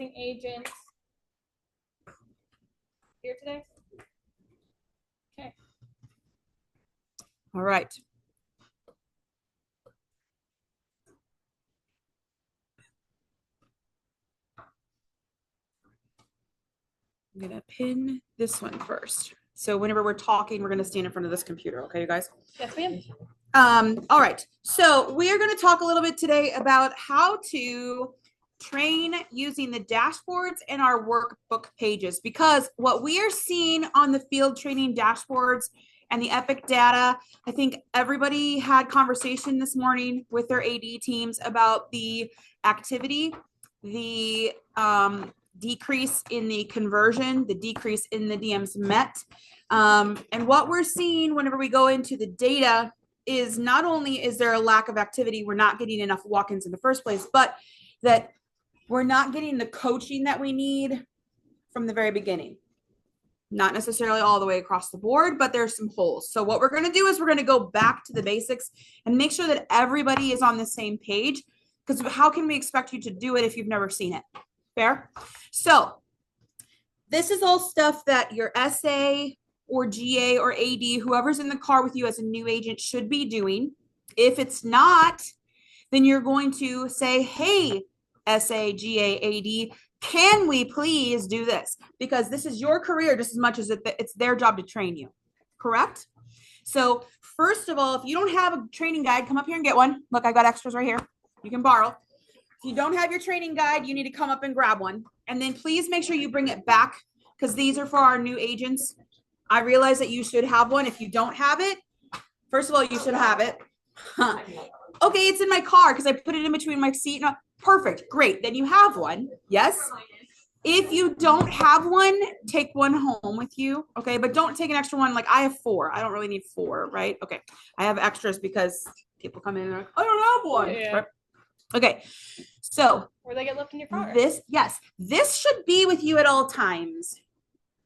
supervising agent here today? Okay. All right. I'm going to pin this one first. So whenever we're talking, we're going to stand in front of this computer. Okay, you guys? Yes, ma'am. All right. So we are going to talk a little bit today about how to train using the dashboards and our workbook pages, because what we are seeing on the field training dashboards and the Epic data, I think everybody had conversation this morning with their AD teams about the activity, the decrease in the conversion, the decrease in the DMs met. And what we're seeing whenever we go into the data is not only is there a lack of activity, we're not getting enough walk-ins in the first place, but that we're not getting the coaching that we need from the very beginning. Not necessarily all the way across the board, but there's some holes. So what we're going to do is we're going to go back to the basics and make sure that everybody is on the same page, because how can we expect you to do it if you've never seen it? Fair? So this is all stuff that your SA or GA or AD, whoever's in the car with you as a new agent, should be doing. If it's not, then you're going to say, hey, SA, GA, AD, can we please do this? Because this is your career just as much as it's their job to train you. Correct? So first of all, if you don't have a training guide, come up here and get one. Look, I got extras right here. You can borrow. If you don't have your training guide, you need to come up and grab one. And then please make sure you bring it back, because these are for our new agents. I realize that you should have one. If you don't have it, first of all, you should have it. Huh. Okay, it's in my car because I put it in between my seat. No, perfect, great. Then you have one. Yes. If you don't have one, take one home with you. Okay, but don't take an extra one. Like I have 4. I don't really need 4, right? Okay, I have extras because people come in and they're like, I don't have one. Yeah. Right? Okay, so Or they get left in your car. This should be with you at all times,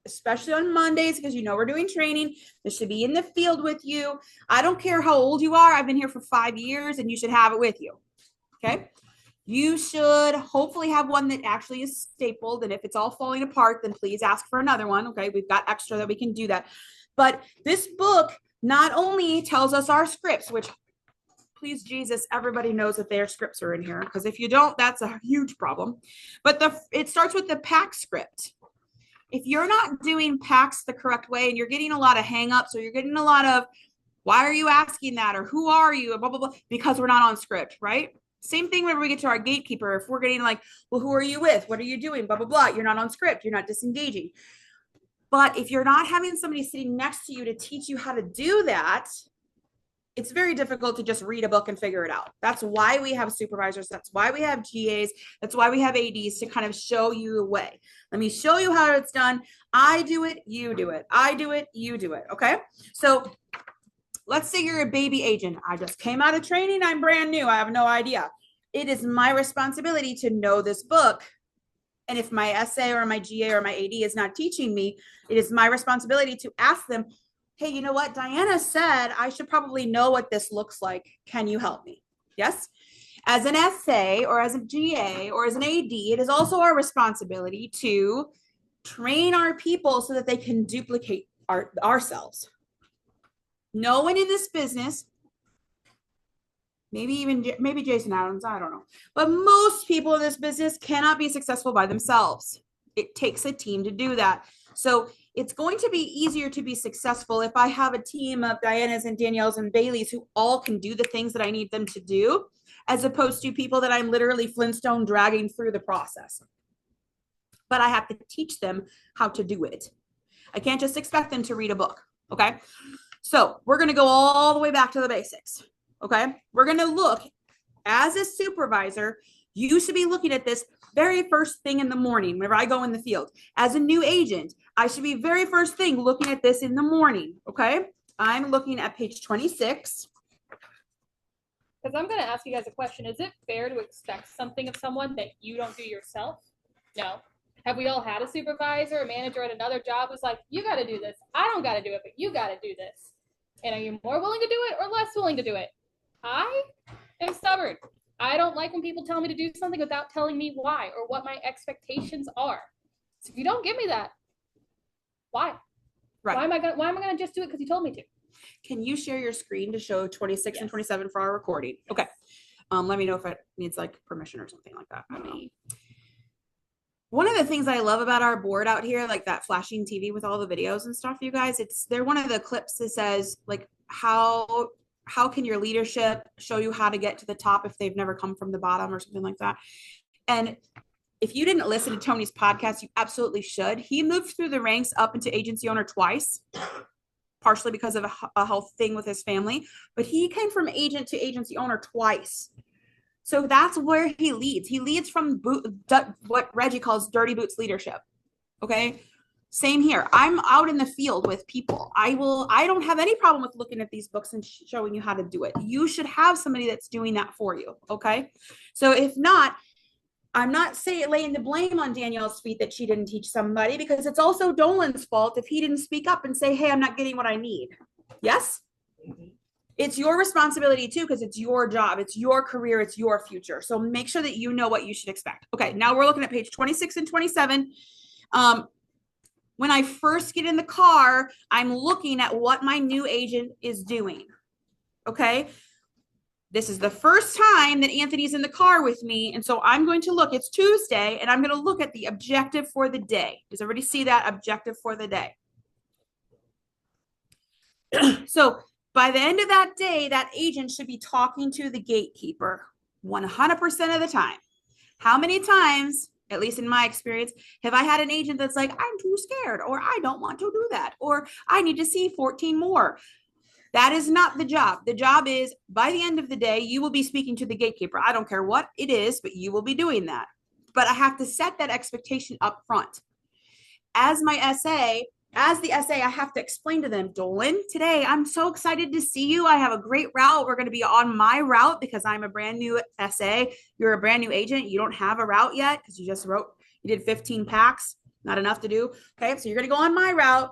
especially on Mondays, because you know we're doing training. This should be in the field with you. I don't care how old you are. I've been here for 5 years, and you should have it with you. Okay. You should hopefully have one that actually is stapled. And if it's all falling apart, then please ask for another one. Okay. We've got extra that we can do that. But this book not only tells us our scripts, which please Jesus, everybody knows that their scripts are in here. Because if you don't, that's a huge problem. But it starts with the pack script. If you're not doing packs the correct way and you're getting a lot of hangups, or you're getting a lot of, why are you asking that? Or who are you? Blah, blah, blah, because we're not on script, right? Same thing whenever we get to our gatekeeper. If we're getting like, well, who are you with? What are you doing? Blah, blah, blah. You're not on script. You're not disengaging. But if you're not having somebody sitting next to you to teach you how to do that, it's very difficult to just read a book and figure it out. That's why we have supervisors. That's why we have GAs. That's why we have ADs, to kind of show you the way. Let me show you how it's done. I do it, you do it. I do it, you do it. Okay. So let's say you're a baby agent. I just came out of training. I'm brand new. I have no idea. It is my responsibility to know this book. And if my SA or my GA or my AD is not teaching me, it is my responsibility to ask them, hey, you know what? Diana said I should probably know what this looks like. Can you help me? Yes. As an SA or as a GA or as an AD, it is also our responsibility to train our people so that they can duplicate ourselves. No one in this business, maybe Jason Adams, I don't know, but most people in this business cannot be successful by themselves. It takes a team to do that. So it's going to be easier to be successful if I have a team of Dianas and Danielles and Baileys who all can do the things that I need them to do, as opposed to people that I'm literally Flintstone dragging through the process. But I have to teach them how to do it. I can't just expect them to read a book. Okay. So we're going to go all the way back to the basics. Okay. We're going to look, as a supervisor, you should be looking at this very first thing in the morning whenever I go in the field. As a new agent, I should be very first thing looking at this in the morning. Okay. I'm looking at page 26. Because I'm going to ask you guys a question. Is it fair to expect something of someone that you don't do yourself? No. Have we all had a supervisor, a manager at another job who's like, you got to do this. I don't got to do it, but you got to do this. And are you more willing to do it or less willing to do it? I am stubborn. I don't like when people tell me to do something without telling me why or what my expectations are. So if you don't give me that, why? Right. Why am I gonna just do it because you told me to? Can you share your screen to show 26 and Yes. 27 for our recording? Okay. Let me know if it needs like permission or something like that. I don't know. One of the things I love about our board out here, like that flashing TV with all the videos and stuff, you guys, they're one of the clips that says like how can your leadership show you how to get to the top if they've never come from the bottom or something like that. And if you didn't listen to Tony's podcast, you absolutely should. He moved through the ranks up into agency owner twice, partially because of a health thing with his family, but he came from agent to agency owner twice. So that's where he leads. He leads from what Reggie calls dirty boots leadership. Okay. Same here. I'm out in the field with people. I don't have any problem with looking at these books and showing you how to do it. You should have somebody that's doing that for you. Okay. So if not, I'm not laying the blame on Danielle's feet that she didn't teach somebody, because it's also Dolan's fault if he didn't speak up and say, hey, I'm not getting what I need. Yes. Mm-hmm. It's your responsibility too, because it's your job, it's your career, it's your future. So make sure that you know what you should expect. Okay, now we're looking at page 26 and 27. When I first get in the car, I'm looking at what my new agent is doing. Okay, this is the first time that Anthony's in the car with me, and so I'm going to look. It's Tuesday, and I'm going to look at the objective for the day. Does everybody see that objective for the day? So by the end of that day, that agent should be talking to the gatekeeper 100% of the time. How many times, at least in my experience, have I had an agent that's like, I'm too scared, or I don't want to do that, or I need to see 14 more? That is not the job. The job is, by the end of the day, you will be speaking to the gatekeeper. I don't care what it is, but you will be doing that. But I have to set that expectation up front. As the SA, I have to explain to them, Dolan, today I'm so excited to see you. I have a great route. We're going to be on my route because I'm a brand new SA. You're a brand new agent. You don't have a route yet because you did 15 packs, not enough to do. Okay, so you're going to go on my route.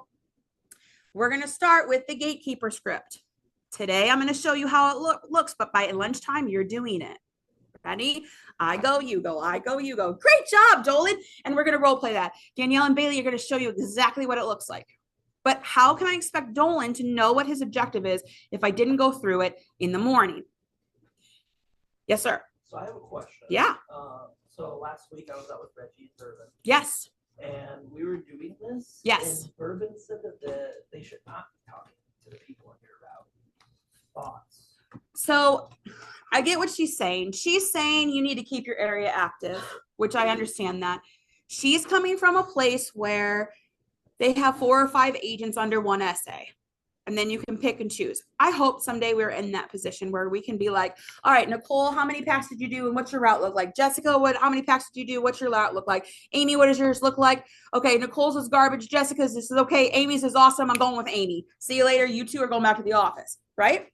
We're going to start with the gatekeeper script. Today, I'm going to show you how it looks, but by lunchtime, you're doing it. Ready? I go, you go, I go, you go. Great job, Dolan. And we're going to role play that. Danielle and Bailey are going to show you exactly what it looks like. But how can I expect Dolan to know what his objective is if I didn't go through it in the morning? Yes, sir. So I have a question. Yeah. So last week I was out with Reggie and Bourbon. Yes. And we were doing this. Yes. And Bourbon said that they should not be talking to the people on your route. Thoughts? So I get what she's saying. She's saying you need to keep your area active, which I understand that. She's coming from a place where they have 4 or 5 agents under one SA, and then you can pick and choose. I hope someday we're in that position where we can be like, all right, Nicole, how many packs did you do and what's your route look like? Jessica, how many packs did you do? What's your route look like? Amy, what does yours look like? Okay, Nicole's is garbage. Jessica's, this is okay. Amy's is awesome. I'm going with Amy. See you later. You two are going back to the office, right?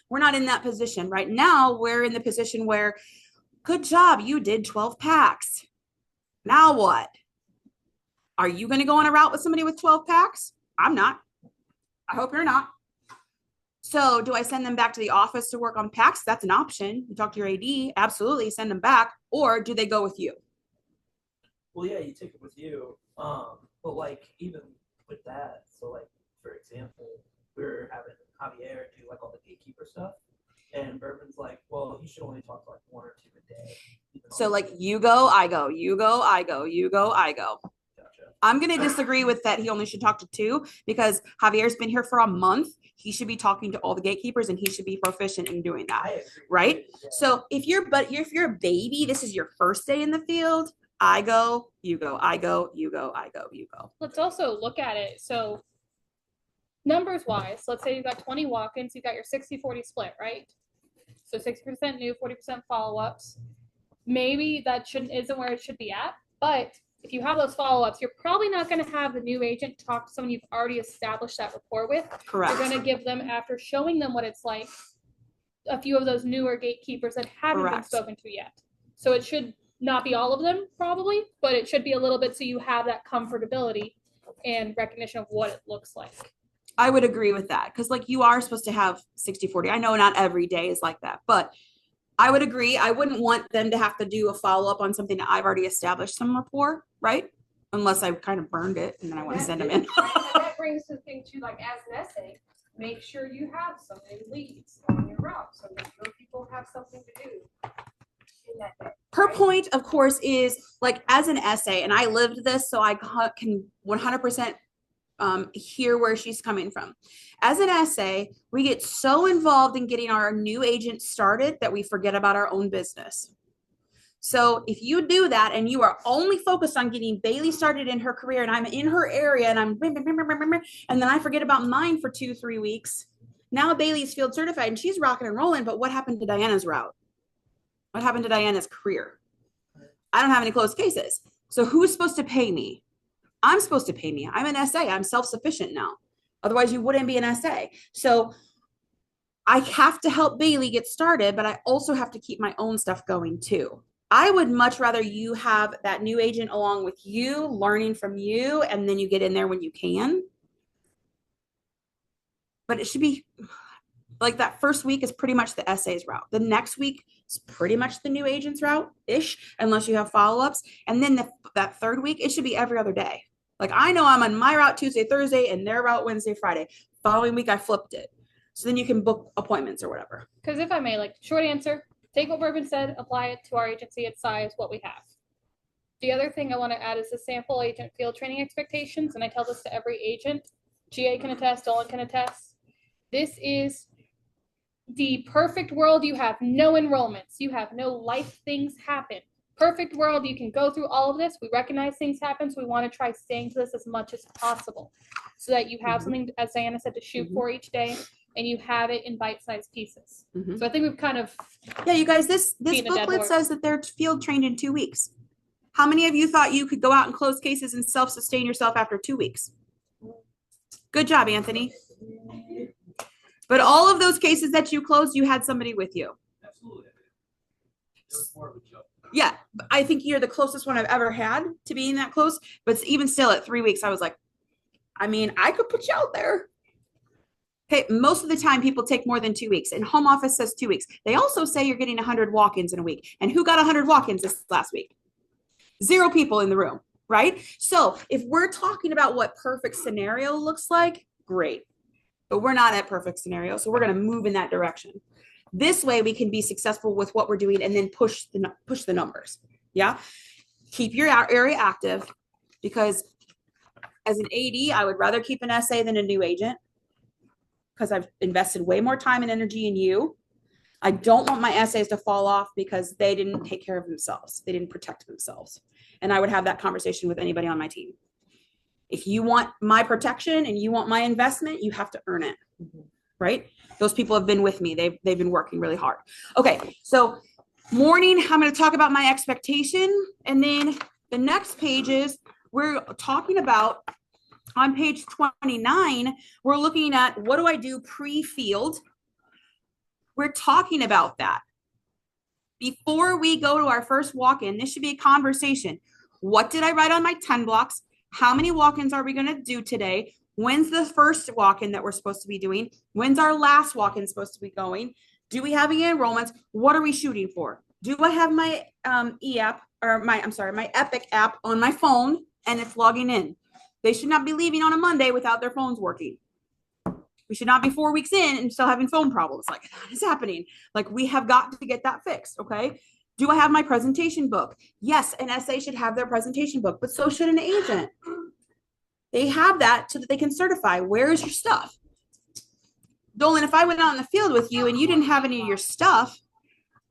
We're not in that position right now. We're in the position where, good job, you did 12 packs. Now what? Are you going to go on a route with somebody with 12 packs? I'm not. I hope you're not. So do I send them back to the office to work on packs? That's an option. You talk to your AD, absolutely send them back. Or do they go with you? Well, yeah, you take it with you. But like even with that, so like for example, we're having Javier do like all the gatekeeper stuff, and Bourbon's like, well, he should only talk to like 1 or 2 a day. So like you go, I go, you go, I go, you go, I go. Gotcha. I'm going to disagree with that. He only should talk to 2 because Javier's been here for a month. He should be talking to all the gatekeepers and he should be proficient in doing that. Right? Yeah. So if you're a baby, this is your first day in the field. I go, you go, I go, you go, I go, you go. Let's also look at it. So numbers wise, let's say you've got 20 walk-ins, you've got your 60-40 split, right? So 60% new, 40% follow-ups. Maybe that isn't where it should be at, but if you have those follow-ups, you're probably not going to have the new agent talk to someone you've already established that rapport with. Correct. You're going to give them, after showing them what it's like, a few of those newer gatekeepers that haven't been spoken to yet. So it should not be all of them probably, but it should be a little bit so you have that comfortability and recognition of what it looks like. I would agree with that because like you are supposed to have 60-40. I know not every day is like that, but I would agree. I wouldn't want them to have to do a follow-up on something that I've already established some rapport, right? Unless I kind of burned it and then I want to send them in. And that brings the thing to, like, as an essay, make sure you have some new leads on your route so that your people have something to do in that day. Her point, of course, is like as an essay, and I lived this, so I can 100% hear where she's coming from. As an essay, we get so involved in getting our new agent started that we forget about our own business. So if you do that and you are only focused on getting Bailey started in her career, and I'm in her area and and then I forget about mine for 2-3 weeks, now Bailey's field certified and she's rocking and rolling. But what happened to Diana's route? What happened to Diana's career? I don't have any closed cases. So who's supposed to pay me? I'm supposed to pay me. I'm an SA. I'm self-sufficient now. Otherwise you wouldn't be an SA. So I have to help Bailey get started, but I also have to keep my own stuff going too. I would much rather you have that new agent along with you, learning from you, and then you get in there when you can. But it should be like that first week is pretty much the SA's route. The next week is pretty much the new agent's route-ish, unless you have follow-ups. And then that third week, it should be every other day. Like I know I'm on my route Tuesday, Thursday, and their route Wednesday, Friday. Following week, I flipped it. So then you can book appointments or whatever. Because if I may, like, short answer, take what Bourbon said, apply it to our agency, its size, what we have. The other thing I want to add is the sample agent field training expectations, and I tell this to every agent. GA can attest, Dolan can attest. This is the perfect world. You have no enrollments. You have no life things happen. Perfect world. You can go through all of this. We recognize things happen, so we want to try staying to this as much as possible so that you have something, as Diana said, to shoot for each day, and you have it in bite-sized pieces. So I think we've kind of... Yeah, you guys, this booklet says that they're field trained in 2 weeks. How many of you thought you could go out and close cases and self-sustain yourself after 2 weeks? Good job, Anthony. But all of those cases that you closed, you had somebody with you. Absolutely. It was more of a joke. Yeah, I think you're the closest one I've ever had to being that close. But even still, at 3 weeks, I was like, I mean, I could put you out there. Okay, most of the time people take more than 2 weeks, and home office says 2 weeks. They also say you're getting 100 walk-ins in a week. And who got 100 walk-ins this last week? 0 people in the room, right? So if we're talking about what perfect scenario looks like, great. But we're not at perfect scenario, so we're going to move in that direction. This way we can be successful with what we're doing and then push the numbers. Yeah, keep your area active, because as an AD, I would rather keep an SA than a new agent, because I've invested way more time and energy in you. I don't want my SAs to fall off because they didn't take care of themselves. They didn't protect themselves. And I would have that conversation with anybody on my team. If you want my protection and you want my investment, you have to earn it, right? Those people have been with me. They've been working really hard. Okay, so morning, I'm going to talk about my expectation. And then the next pages, we're talking about, on page 29, we're looking at what do I do pre-field. We're talking about that. Before we go to our first walk-in, this should be a conversation. What did I write on my 10 blocks? How many walk-ins are we going to do today? When's the first walk-in that we're supposed to be doing? When's our last walk-in supposed to be going? Do we have any enrollments? What are we shooting for? Do I have my e-app or my Epic app on my phone and it's logging in? They should not be leaving on a Monday without their phones working. We should not be 4 weeks in and still having phone problems. Like, that is happening. Like, we have got to get that fixed, okay? Do I have my presentation book? Yes, an SA should have their presentation book, but so should an agent. They have that so that they can certify. Where is your stuff? Dolan, if I went out in the field with you and you didn't have any of your stuff,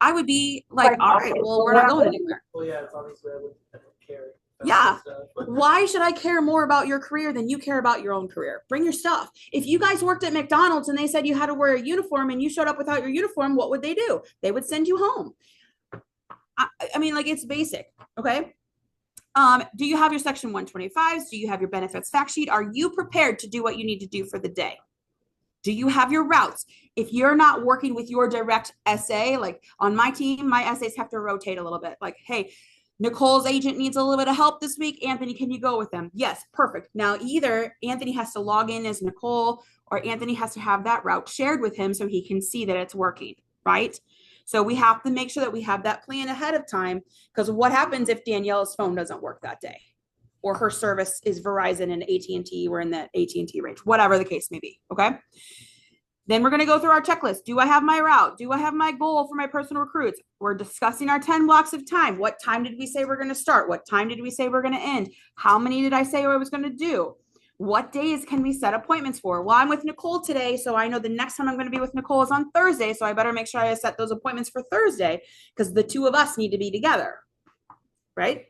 I would be like, all right, well, we're not going anywhere. Well, yeah, it's obviously I don't care. Yeah. Why should I care more about your career than you care about your own career? Bring your stuff. If you guys worked at McDonald's and they said you had to wear a uniform and you showed up without your uniform, what would they do? They would send you home. I mean, like, it's basic. Okay. Do you have your section 125s? Do you have your benefits fact sheet? Are you prepared to do what you need to do for the day? Do you have your routes? If you're not working with your direct SA, like on my team, my SAs have to rotate a little bit. Like, hey, Nicole's agent needs a little bit of help this week. Anthony, can you go with them? Yes, perfect. Now, either Anthony has to log in as Nicole or Anthony has to have that route shared with him so he can see that it's working, right? So we have to make sure that we have that plan ahead of time, because what happens if Danielle's phone doesn't work that day, or her service is Verizon and AT&T, we're in that AT&T range, whatever the case may be, okay? Then we're going to go through our checklist. Do I have my route? Do I have my goal for my personal recruits? We're discussing our 10 blocks of time. What time did we say we're going to start? What time did we say we're going to end? How many did I say I was going to do? What days can we set appointments for? Well, I'm with Nicole today, so I know the next time I'm going to be with Nicole is on Thursday, so I better make sure I set those appointments for Thursday, because the two of us need to be together, right?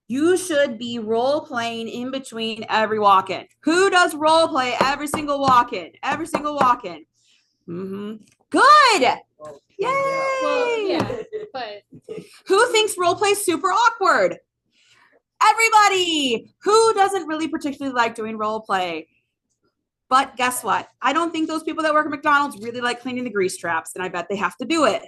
You should be role playing in between every walk-in. Who does role play every single walk-in? Every single walk-in. Good. Yay. Well, yeah, but Who thinks role play is super awkward? Everybody. Who doesn't really particularly like doing role play? But guess what? I don't think those people that work at McDonald's really like cleaning the grease traps, and I bet they have to do it.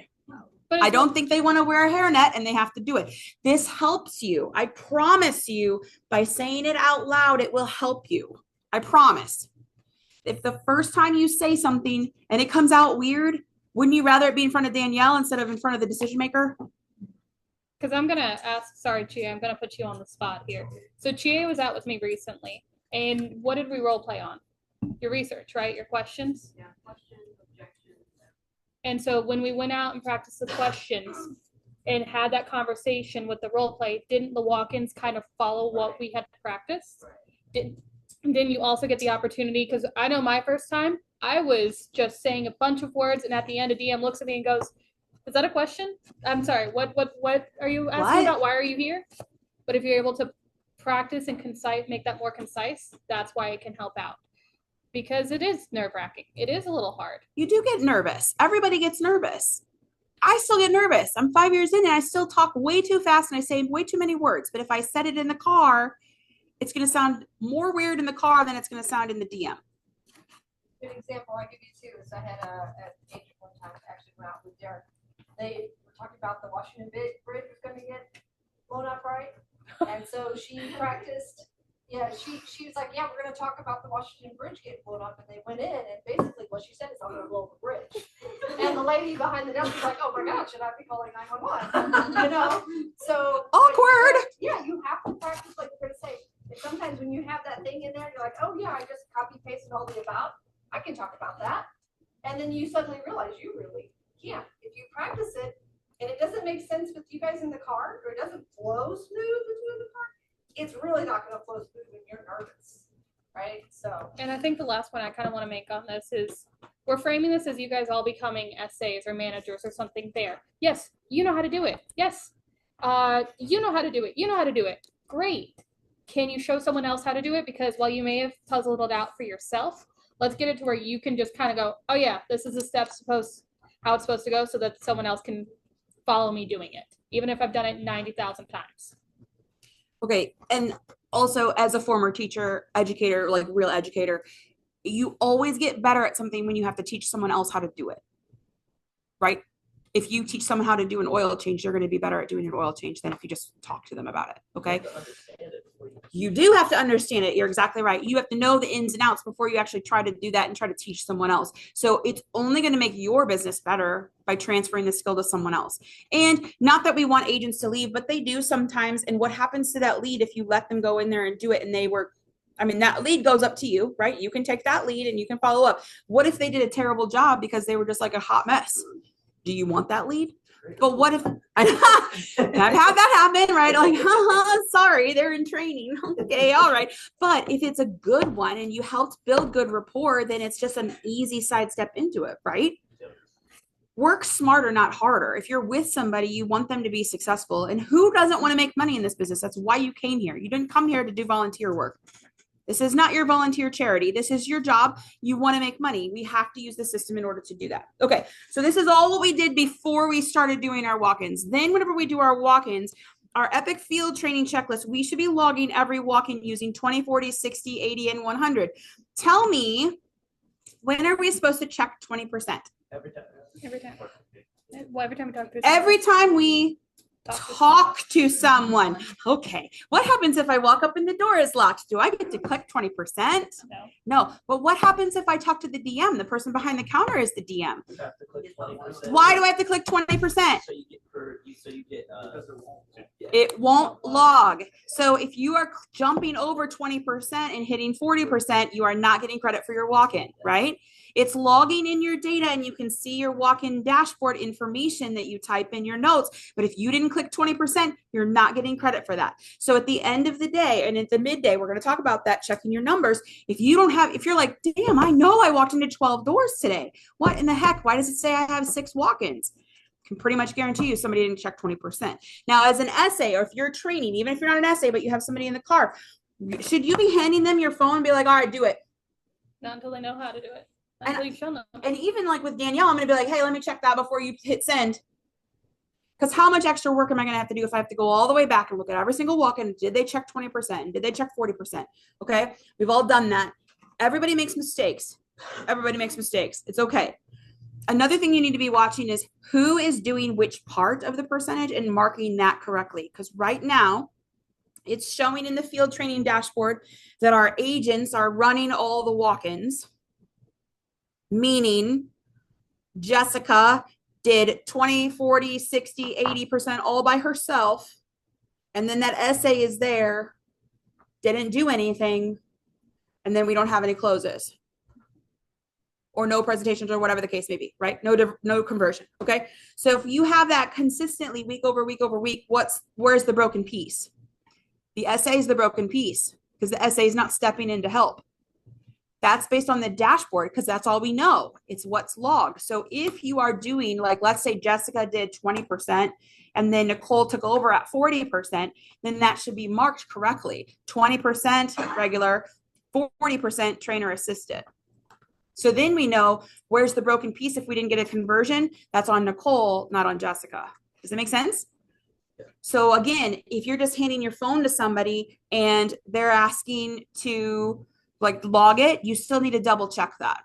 I don't think they want to wear a hairnet, and they have to do it. This helps you. I promise you, by saying it out loud, it will help you. I promise. If the first time you say something and it comes out weird, wouldn't you rather it be in front of Danielle instead of in front of the decision maker? because I'm gonna ask, sorry, Chia, I'm gonna put you on the spot here. So Chia was out with me recently, and what did we role play on? Your research, right? Your questions? Yeah, questions, objections. And so when we went out and practiced the questions and had that conversation with the role play, didn't the walk-ins kind of follow what we had practiced? Didn't you also get the opportunity? Because I know my first time, I was just saying a bunch of words, and at the end, a DM looks at me and goes, "Is that a question? I'm sorry. What are you asking about? Why are you here?" But if you're able to practice and make that more concise, that's why it can help out. Because it is nerve-wracking. It is a little hard. You do get nervous. Everybody gets nervous. I still get nervous. I'm 5 years in and I still talk way too fast and I say way too many words. But if I said it in the car, it's going to sound more weird in the car than it's going to sound in the DM. Good example I give you too is I had an agent one time actually went out with Derek. They were talking about the Washington Bridge was going to get blown up, right? And so she practiced. Yeah, she was like, yeah, we're going to talk about the Washington Bridge getting blown up. And they went in, and basically what she said is, I'm going to blow up the bridge. And the lady behind the desk was like, oh my God, should I be calling 911? You know? So awkward. Yeah, you have to practice like you're going to say. And sometimes when you have that thing in there, you're like, oh yeah, I just copy pasted all the about. I can talk about that. And then you suddenly realize you really can't. If you practice it and it doesn't make sense with you guys in the car, or it doesn't flow smooth with you in the car, it's really not going to flow smooth when you're nervous, right? So. And I think the last point I kind of want to make on this is we're framing this as you guys all becoming SAs or managers or something there. Yes, you know how to do it. Yes, you know how to do it. You know how to do it. Great. Can you show someone else how to do it? Because while you may have puzzled it out for yourself, let's get it to where you can just kind of go, oh yeah, this is the step how it's supposed to go, so that someone else can follow me doing it, even if I've done it 90,000 times. Okay. And also, as a former teacher, educator, like real educator, you always get better at something when you have to teach someone else how to do it, right? If you teach someone how to do an oil change, they're going to be better at doing an oil change than if you just talk to them about it. Okay. You do have to understand it. You're exactly right. You have to know the ins and outs before you actually try to do that and try to teach someone else. So it's only going to make your business better by transferring the skill to someone else. And not that we want agents to leave, but they do sometimes. And what happens to that lead if you let them go in there and do it and that lead goes up to you, right? You can take that lead and you can follow up. What if they did a terrible job because they were just like a hot mess? Do you want that lead? But what if I've had that happen, right? Like, sorry, they're in training. Okay, all right. But if it's a good one and you helped build good rapport, then it's just an easy sidestep into it, right? Work smarter, not harder. If you're with somebody, you want them to be successful. And who doesn't want to make money in this business? That's why you came here. You didn't come here to do volunteer work. This is not your volunteer charity. This is your job. You want to make money. We have to use the system in order to do that. Okay, so this is all what we did before we started doing our walk-ins. Then whenever we do our walk-ins, our epic field training checklist, we should be logging every walk-in using 20, 40, 60, 80, and 100. Tell me, when are we supposed to check 20%? Every time. Every time. Well, every time we talk to Every time we talk to someone. Okay. What happens if I walk up and the door is locked? Do I get to click 20%? No. No. But what happens if I talk to the DM? The person behind the counter is the DM. You have to click 20%. Why do I have to click 20%? So you get It won't log. So if you are jumping over 20% and hitting 40%, you are not getting credit for your walk-in, right? It's logging in your data and you can see your walk-in dashboard information that you type in your notes. But if you didn't click 20%, you're not getting credit for that. So at the end of the day and at the midday, we're going to talk about that, checking your numbers. If you're like, damn, I know I walked into 12 doors today. What in the heck? Why does it say I have 6 walk-ins? Can pretty much guarantee you somebody didn't check 20%. Now, as an essay, or if you're training, even if you're not an essay, but you have somebody in the car, should you be handing them your phone and be like, all right, do it? Not until they know how to do it. Until you've shown them. And even like with Danielle, I'm going to be like, hey, let me check that before you hit send. Because how much extra work am I going to have to do if I have to go all the way back and look at every single walk-in? Did they check 20%? Did they check 40%? Okay. We've all done that. Everybody makes mistakes. Everybody makes mistakes. It's okay. Another thing you need to be watching is who is doing which part of the percentage and marking that correctly. Because right now, it's showing in the field training dashboard that our agents are running all the walk-ins, meaning Jessica did 20, 40, 60, 80% all by herself. And then that essay is there, didn't do anything, and then we don't have any closes. Or no presentations or whatever the case may be, right? No conversion, okay? So if you have that consistently week over week over week, where's the broken piece? The essay is the broken piece because the essay is not stepping in to help. That's based on the dashboard because that's all we know. It's what's logged. So if you are doing, like, let's say Jessica did 20% and then Nicole took over at 40%, then that should be marked correctly. 20% regular, 40% trainer assisted. So then we know where's the broken piece. If we didn't get a conversion, that's on Nicole, not on Jessica. Does that make sense? Yeah. So again, if you're just handing your phone to somebody and they're asking to like log it, you still need to double check that.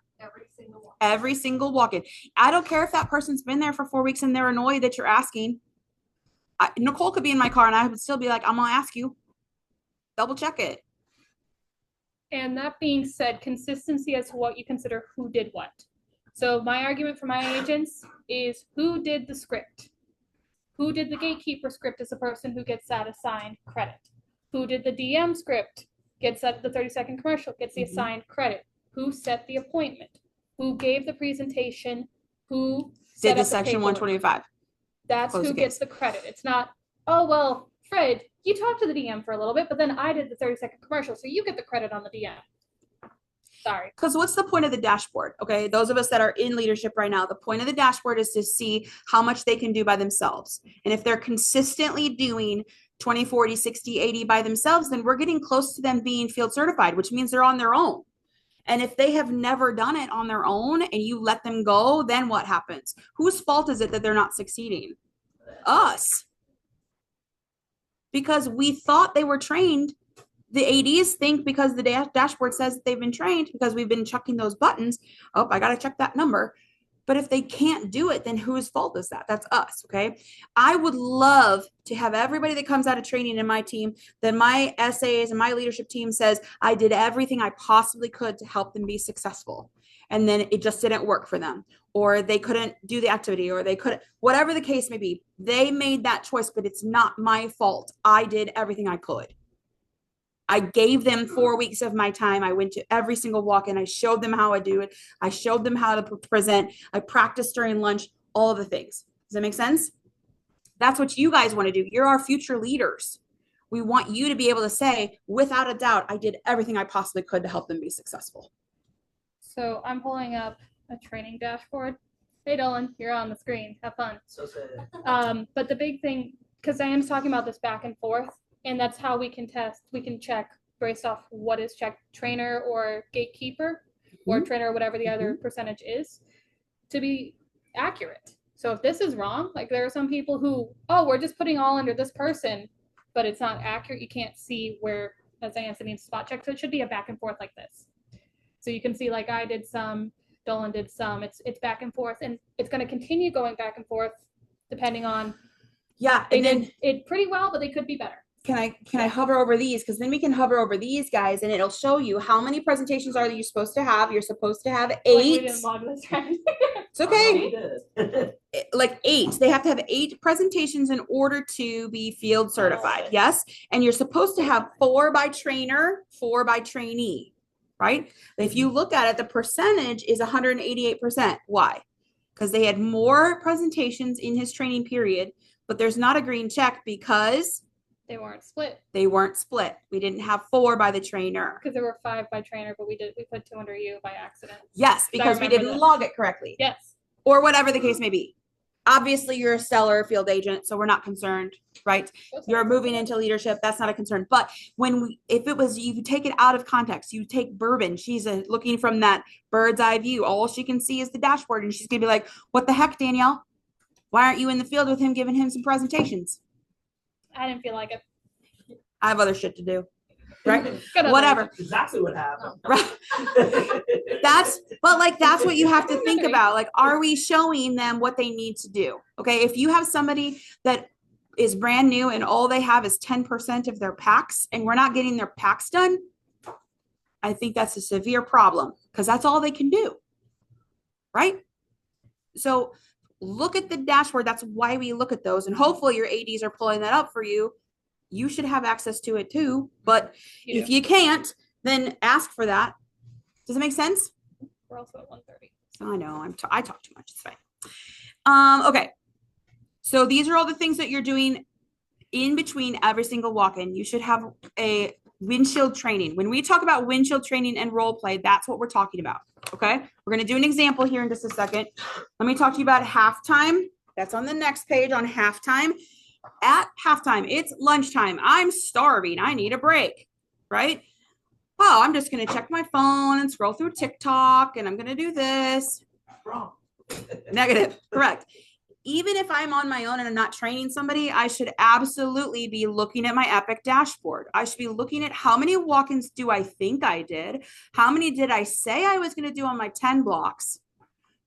Every single walk-in. I don't care if that person's been there for 4 weeks and they're annoyed that you're asking. Nicole could be in my car and I would still be like, I'm gonna ask you. Double check it. And that being said, consistency as to what you consider who did what. So my argument for my agents is who did the script? Who did the gatekeeper script as a person who gets that assigned credit? Who did the DM script? Gets that the 30-second commercial, gets the assigned credit. Who set the appointment? Who gave the presentation? Who did the section 125? That's who gets the credit. It's not, oh, well, Fred, you talked to the DM for a little bit, but then I did the 30-second commercial, so you get the credit on the DM. Sorry. Because what's the point of the dashboard? Okay, those of us that are in leadership right now, the point of the dashboard is to see how much they can do by themselves. And if they're consistently doing 20, 40, 60, 80 by themselves, then we're getting close to them being field certified, which means they're on their own. And if they have never done it on their own and you let them go, then what happens? Whose fault is it that they're not succeeding? Us. Because we thought they were trained. The ADs think because the dashboard says that they've been trained because we've been checking those buttons. Oh, I got to check that number. But if they can't do it, then whose fault is that? That's us, okay? I would love to have everybody that comes out of training in my team, that my SAs and my leadership team says, I did everything I possibly could to help them be successful. And then it just didn't work for them. Or they couldn't do the activity, or they couldn't, whatever the case may be. They made that choice, but it's not my fault. I did everything I could. I gave them 4 weeks of my time. I went to every single walk-in. I showed them how I do it. I showed them how to present. I practiced during lunch, all of the things. Does that make sense? That's what you guys want to do. You're our future leaders. We want you to be able to say, without a doubt, I did everything I possibly could to help them be successful. So I'm pulling up a training dashboard. Hey, Dolan, you're on the screen. Have fun. So sad. But the big thing, because Diane's talking about this back and forth, and that's how we can test, we can check based off what is checked, trainer or gatekeeper, or trainer, whatever the other percentage is, to be accurate. So if this is wrong, like there are some people who, oh, we're just putting all under this person, but it's not accurate. You can't see where, as Diane said, needs spot check. So it should be a back and forth like this. So you can see like I did some, Dolan did some, it's back and forth, and it's going to continue going back and forth depending on Yeah, They and then did it pretty well, but they could be better. can I hover over these? Because then we can hover over these guys and it'll show you how many presentations are you supposed to have. You're supposed to have Like, we 8. didn't log this right. It's okay. We did. Like 8. They have to have 8 presentations in order to be field certified. okay. Yes. And you're supposed to have 4 by trainer, 4 by trainee, right? If you look at it, the percentage is 188%. Why? Because they had more presentations in his training period, but there's not a green check because They weren't split they weren't split. We didn't have 4 by the trainer. because there were 5 by trainer, but we put 2 under you by accident. Yes, because we remember didn't this. log it correctly. Yes. Or whatever the case may be. Obviously, you're a stellar field agent, so we're not concerned, right? You're moving into leadership. That's not a concern. But if it was, you take it out of context, you take Bourbon. She's looking from that bird's eye view. All she can see is the dashboard. And she's going to be like, what the heck, Danielle? Why aren't you in the field with him, giving him some presentations? I didn't feel like it. I have other shit to do, right? Good other Whatever. Exactly what happened. Right. That's what you have to think about. Like, are we showing them what they need to do? Okay. If you have somebody that is brand new and all they have is 10% of their packs and we're not getting their packs done, I think that's a severe problem because that's all they can do. Right. So look at the dashboard. That's why we look at those. And hopefully your ADs are pulling that up for you. You should have access to it too. But if you can't, then ask for that. Does it make sense? We're also at 1:30. I know I talk too much. It's fine. Okay. So these are all the things that you're doing in between every single walk-in. You should have a windshield training. When we talk about windshield training and role play, that's what we're talking about. Okay. We're going to do an example here in just a second. Let me talk to you about halftime. That's on the next page on halftime. At halftime, it's lunchtime. I'm starving. I need a break. Right? Oh, I'm just going to check my phone and scroll through TikTok and I'm going to do this. Wrong. Negative. Correct. Even if I'm on my own and I'm not training somebody, I should absolutely be looking at my Epic dashboard. I should be looking at how many walk-ins do I think I did? How many did I say I was going to do on my 10 blocks?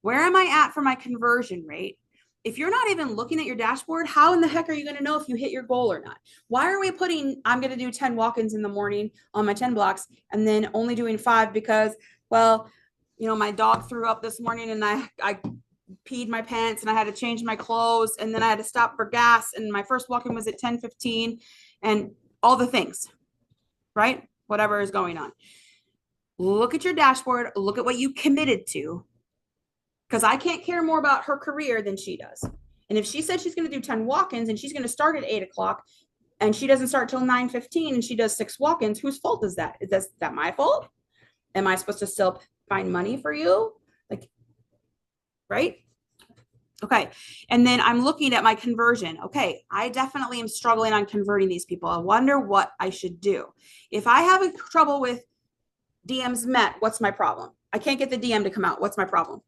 Where am I at for my conversion rate? If you're not even looking at your dashboard, how in the heck are you going to know if you hit your goal or not? Why are we putting, I'm going to do 10 walk-ins in the morning on my 10 blocks and then only doing 5 because, well, you know, my dog threw up this morning and I peed my pants and I had to change my clothes and then I had to stop for gas and my first walk-in was at 10:15 and all the things, right? Whatever is going on. Look at your dashboard. Look at what you committed to. Because I can't care more about her career than she does. And if she said she's going to do 10 walk-ins and she's going to start at 8 o'clock and she doesn't start till 9:15 and she does 6 walk-ins, whose fault is that? Is that my fault? Am I supposed to still find money for you? Like, right? Okay. And then I'm looking at my conversion. Okay. I definitely am struggling on converting these people. I wonder what I should do. If I have a trouble with DMs met, what's my problem? I can't get the DM to come out. What's my problem?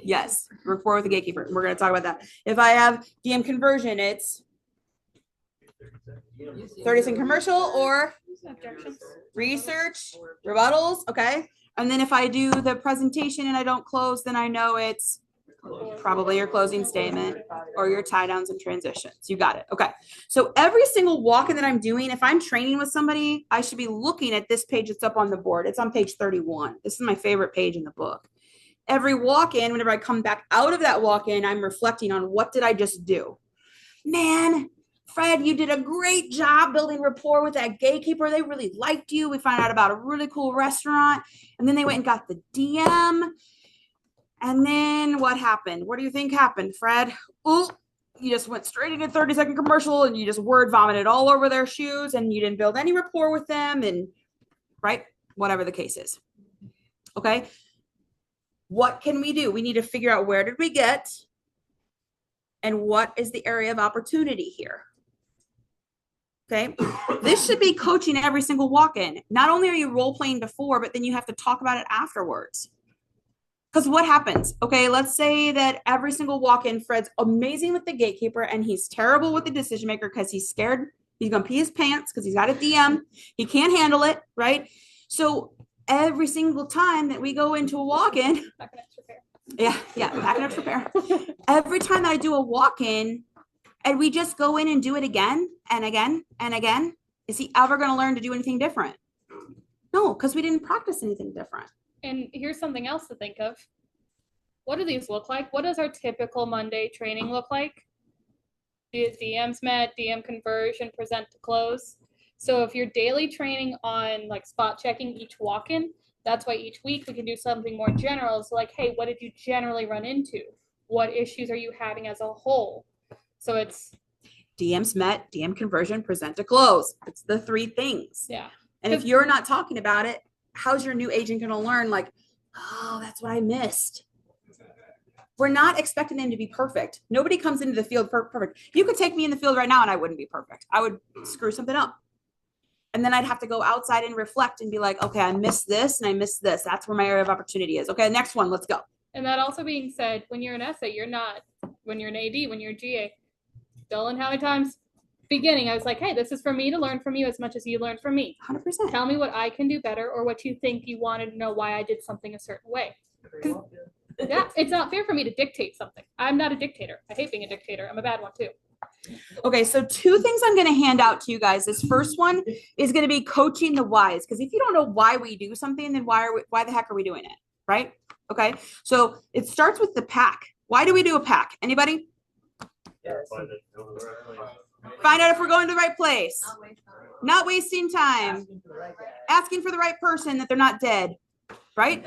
Yes, rapport with the gatekeeper. We're going to talk about that. If I have DM conversion, it's 30-second commercial or Objections. research, rebuttals. Okay. And then if I do the presentation and I don't close, then I know it's probably your closing statement or your tie downs and transitions. You got it. Okay. So every single walk-in that I'm doing, if I'm training with somebody, I should be looking at this page that's up on the board. It's on page 31. This is my favorite page in the book. Every walk-in, whenever I come back out of that walk-in, I'm reflecting on what did I just do? Man, Fred, you did a great job building rapport with that gatekeeper. They really liked you. We found out about a really cool restaurant. And then they went and got the DM. And then what happened? What do you think happened, Fred? Oh, you just went straight into 30-second commercial and you just word vomited all over their shoes and you didn't build any rapport with them and right? Whatever the case is. Okay. What can we do? We need to figure out where did we get and what is the area of opportunity here. Okay. This should be coaching every single walk-in. Not only are you role playing before, but then you have to talk about it afterwards. Because what happens? Okay, let's say that every single walk-in, Fred's amazing with the gatekeeper and he's terrible with the decision maker because he's scared. He's going to pee his pants because he's got a DM. He can't handle it, right? So every single time that we go into a walk-in, Back an extra pair. yeah, back an extra pair. Every time that I do a walk-in and we just go in and do it again and again and again, is he ever going to learn to do anything different? No, because we didn't practice anything different. And here's something else to think of. What do these look like? What does our typical Monday training look like? DMs met, DM conversion, present to close. So if you're daily training on like spot checking each walk-in, that's why each week we can do something more general. So like, hey, what did you generally run into? What issues are you having as a whole? So it's DMs met, DM conversion, present to close. It's the 3 things. yeah. And if you're not talking about it, how's your new agent going to learn like, oh, that's what I missed? We're not expecting them to be perfect. Nobody comes into the field perfect. You could take me in the field right now and I wouldn't be perfect. I would screw something up. And then I'd have to go outside and reflect and be like, okay, I missed this and I missed this. That's where my area of opportunity is. Okay, next one, let's go. And that also being said, when you're an SA, you're not, when you're an AD, when you're a GA, Dylan, how many times beginning I was like, hey, this is for me to learn from you as much as you learn from me. 100%. Tell me what I can do better or what you think you wanted to know why I did something a certain way. Yeah, it's not fair for me to dictate something. I'm not a dictator. I hate being a dictator. I'm a bad one too. Okay, so 2 things I'm going to hand out to you guys. This first one is going to be coaching the whys, because if you don't know why we do something, then why the heck are we doing it, right? Okay, so it starts with the pack. Why do we do a pack? Anybody? Yes. Find out if we're going to the right place. Not wasting time. Asking for the right guy. Asking for the right person, that they're not dead, right?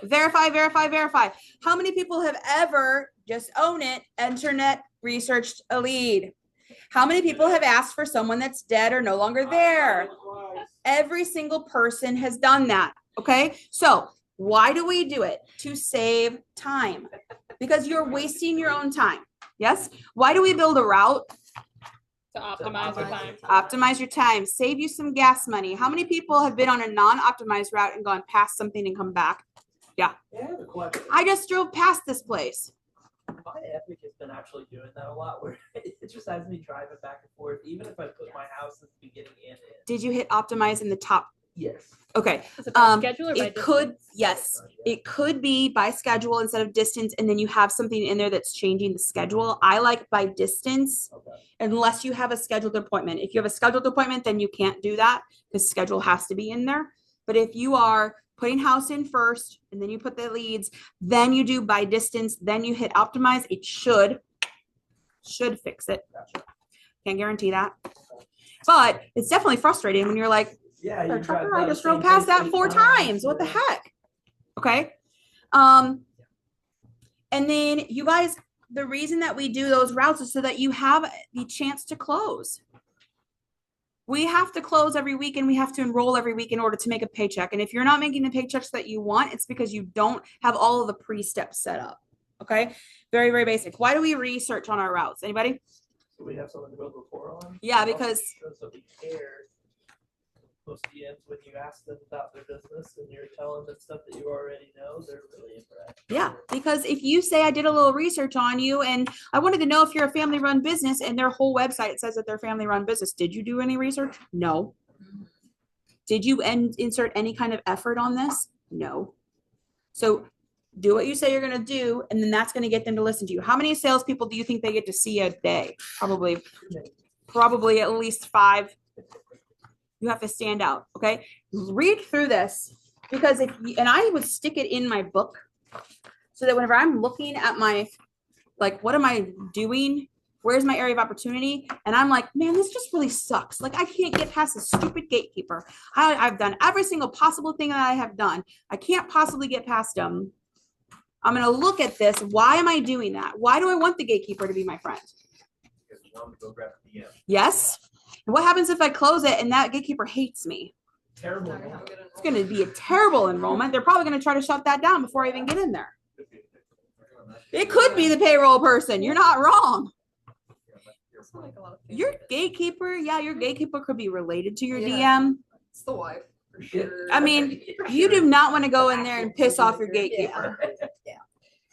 Verify. How many people have ever, just own it, internet researched a lead? How many people have asked for someone that's dead or no longer there? Every single person has done that. Okay. So why do we do it? To save time, because you're wasting your own time. Yes. Why do we build a route? To optimize your time. Optimize your time, save you some gas money. How many people have been on a non-optimized route and gone past something and come back? Yeah, I have a question. I just drove past this place. My Epic has been actually doing that a lot, where it just has me driving back and forth, even if I put my house at the beginning and end. Did you hit optimize in the top? Yes. Okay. Is it by schedule or by It could, distance? yes, it could be by schedule instead of distance, and then you have something in there that's changing the schedule. I like by distance, Okay. unless you have a scheduled appointment. If you have a scheduled appointment, then you can't do that because schedule has to be in there. But if you are putting house in first and then you put the leads, then you do by distance, then you hit optimize, it should fix it. Gotcha. Can't guarantee that. But it's definitely frustrating when you're like, Yeah, "Oh, you trucker, drive I by the just drove same past place that 8 4 times. What the yeah. heck?" Okay. And then you guys, the reason that we do those routes is so that you have the chance to close. We have to close every week and we have to enroll every week in order to make a paycheck. And if you're not making the paychecks that you want, it's because you don't have all of the pre-steps set up. Okay. Very, very basic. Why do we research on our routes? Anybody? So we have something to build rapport on. Yeah, And also because shows that we care. Most DMs, when you ask them about their business and you're telling them stuff that you already know, they're really impressed. yeah, because if you say I did a little research on you and I wanted to know if you're a family run business and their whole website says that they're family run business, did you do any research? No. Did you insert any kind of effort on this? No. So do what you say you're going to do, and then that's going to get them to listen to you. How many salespeople do you think they get to see a day? Probably at least 5. You have to stand out. Okay. Read through this, because and I would stick it in my book so that whenever I'm looking at my, like, what am I doing? Where's my area of opportunity? And I'm like, man, this just really sucks. Like, I can't get past this stupid gatekeeper. I've done every single possible thing that I have done. I can't possibly get past them. I'm going to look at this. Why am I doing that? Why do I want the gatekeeper to be my friend? Because you want to go grab the DM. Yes. And what happens if I close it and that gatekeeper hates me? Terrible. It's going to be a terrible enrollment. They're probably going to try to shut that down before I even get in there. It could be the payroll person. You're not wrong. Your gatekeeper, your gatekeeper could be related to your DM. It's the wife, for sure. I mean, you do not want to go in there and piss off your gatekeeper.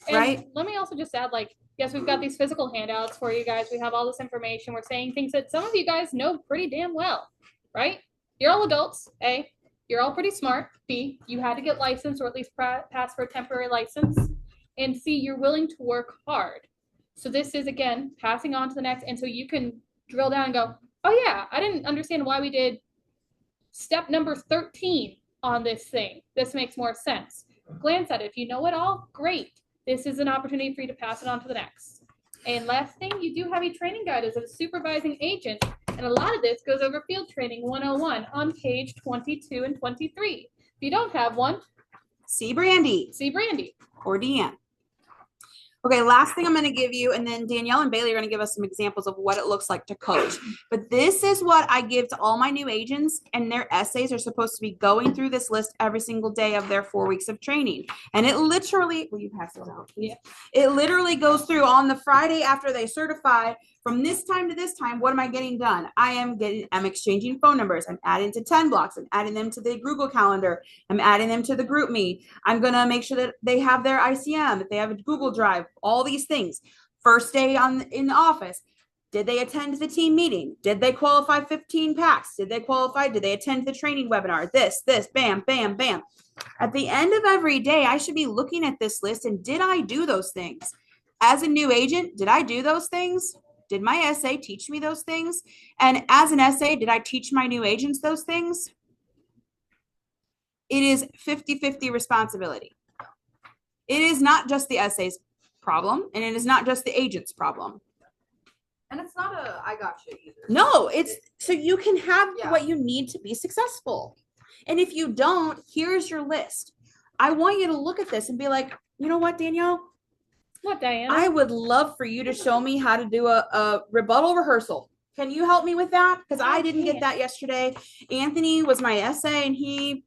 And Right? let me also just add, like, yes, we've got these physical handouts for you guys. We have all this information. We're saying things that some of you guys know pretty damn well, right? You're all adults, A. You're all pretty smart, B. You had to get licensed or at least pass for a temporary license. And C, you're willing to work hard. So this is, again, passing on to the next. And so you can drill down and go, oh yeah, I didn't understand why we did step number 13 on this thing. This makes more sense. Glance at it. If you know it all, great. This is an opportunity for you to pass it on to the next. And last thing, you do have a training guide as a supervising agent. And a lot of this goes over field training 101 on page 22 and 23. If you don't have one, See Brandy see Brandy. or Deanne. Okay, last thing I'm going to give you, and then Danielle and Bailey are going to give us some examples of what it looks like to coach. But this is what I give to all my new agents, and their essays are supposed to be going through this list every single day of their 4 weeks of training. And it literally, will you pass those out, please? Yeah. It literally goes through on the Friday after they certify, from this time to this time, what am I getting done? I'm exchanging phone numbers. I'm adding to 10 blocks. I'm adding them to the Google Calendar. I'm adding them to the group me. I'm going to make sure that they have their ICM, that they have a Google Drive, all these things. First day in the office. Did they attend the team meeting? Did they qualify 15 packs? Did they qualify? Did they attend the training webinar? This, bam, bam, bam. At the end of every day, I should be looking at this list and did I do those things? As a new agent, did I do those things? Did my SA teach me those things? And as an SA, did I teach my new agents those things? It is 50-50 responsibility. It is not just the SA's problem, and it is not just the agent's problem. And it's not a I gotcha either. No, it's so you can have what you need to be successful. And if you don't, here's your list. I want you to look at this and be like, you know what, Danielle? What, Diana? I would love for you to show me how to do a rebuttal rehearsal. Can you help me with that? Because I didn't get that yesterday. Anthony was my SA and he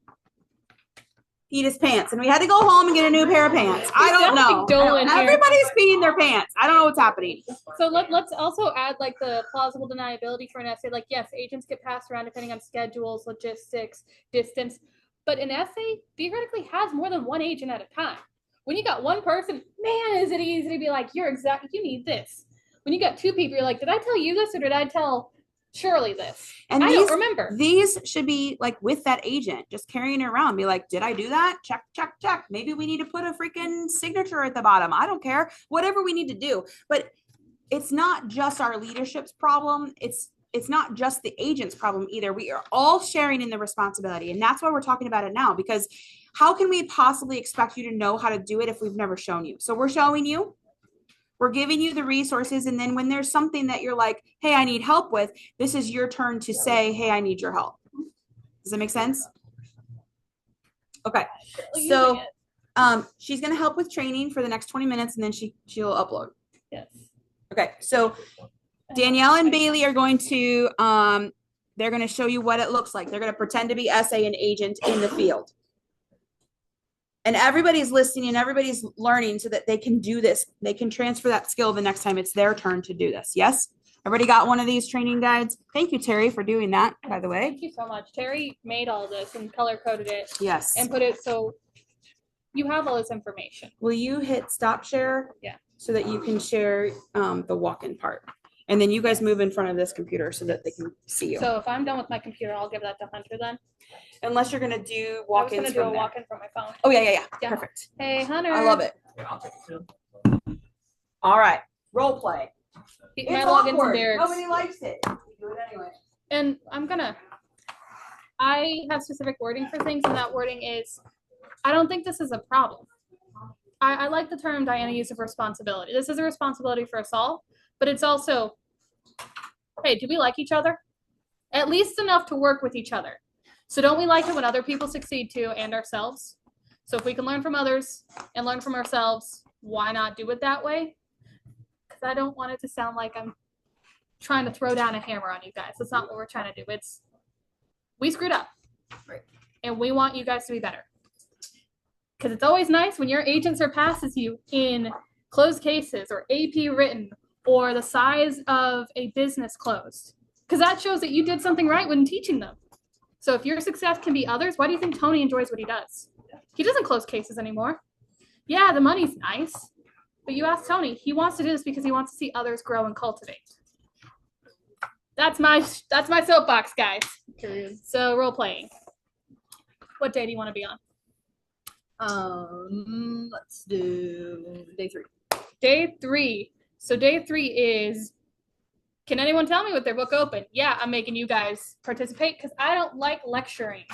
peed his pants and we had to go home and get a new pair of pants. I don't know. Everybody's peeing their pants. I don't know what's happening. So let's also add like the plausible deniability for an essay. Like, yes, agents get passed around depending on schedules, logistics, distance. But an essay theoretically has more than one agent at a time. When you got one person, man, is it easy to be like, you need this. When you got two people, you're like, did I tell you this or did I tell Shirley this? And I don't remember. These should be like with that agent, just carrying it around. Be like, did I do that? Check, check, check. Maybe we need to put a freaking signature at the bottom. I don't care. Whatever we need to do. But it's not just our leadership's problem. It's not just the agent's problem either. We are all sharing in the responsibility. And that's why we're talking about it now, because how can we possibly expect you to know how to do it if we've never shown you? So we're showing you, we're giving you the resources. And then when there's something that you're like, hey, I need help with, this is your turn to say, hey, I need your help. Does that make sense? Okay. So she's going to help with training for the next 20 minutes and then she'll upload. Yes. Okay. So Danielle and Bailey are going to, they're going to show you what it looks like. They're going to pretend to be SA and agent in the field. And everybody's listening and everybody's learning so that they can do this. They can transfer that skill the next time it's their turn to do this. Yes? Everybody got one of these training guides? Thank you, Terry, for doing that, by the way. Thank you so much. Terry made all this and color coded it. Yes. And put it so you have all this information. Will you hit stop share? Yeah. So that you can share the walk-in part. And then you guys move in front of this computer so that they can see you. So if I'm done with my computer, I'll give that to Hunter then. Unless you're going to do I was walk-ins going to do a walk-in from my phone. Oh, yeah. Yeah. Perfect. Hey, Hunter. I love it. Yeah, I'll take it too. All right. Role play. My login's embarrassed. Nobody likes it. We do it anyway. And I have specific wording for things, and that wording is, I don't think this is a problem. I like the term Diana used of responsibility. This is a responsibility for us all, but it's also, hey, do we like each other? At least enough to work with each other. So don't we like it when other people succeed too, and ourselves? So if we can learn from others and learn from ourselves, why not do it that way? Because I don't want it to sound like I'm trying to throw down a hammer on you guys. That's not what we're trying to do. It's, we screwed up. Right. And we want you guys to be better. Because it's always nice when your agent surpasses you in closed cases or AP written or the size of a business closed. Because that shows that you did something right when teaching them. So if your success can be others, why do you think Tony enjoys what he does? He doesn't close cases anymore. Yeah, the money's nice. But you ask Tony, he wants to do this because he wants to see others grow and cultivate. That's my soapbox, guys. So role playing. What day do you want to be on? Let's do day 3. Day 3. So day 3 is, can anyone tell me with their book open? Yeah, I'm making you guys participate because I don't like lecturing.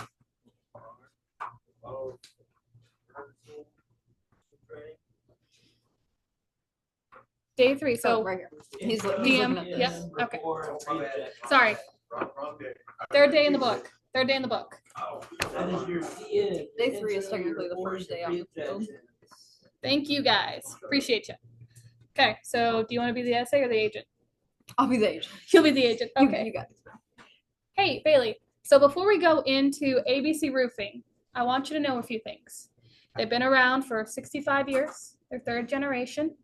Day 3. So right here. He's DM, yep, okay. Sorry. Wrong day. Third day in the book. Third day in the book. That is your Day 3 is technically the first day on the field. Thank you guys. Appreciate you. Okay, so do you want to be the essay or the agent? I'll be the agent. You'll be the agent. Okay. You got this. Hey, Bailey. So before we go into ABC Roofing, I want you to know a few things. They've been around for 65 years. They're third generation.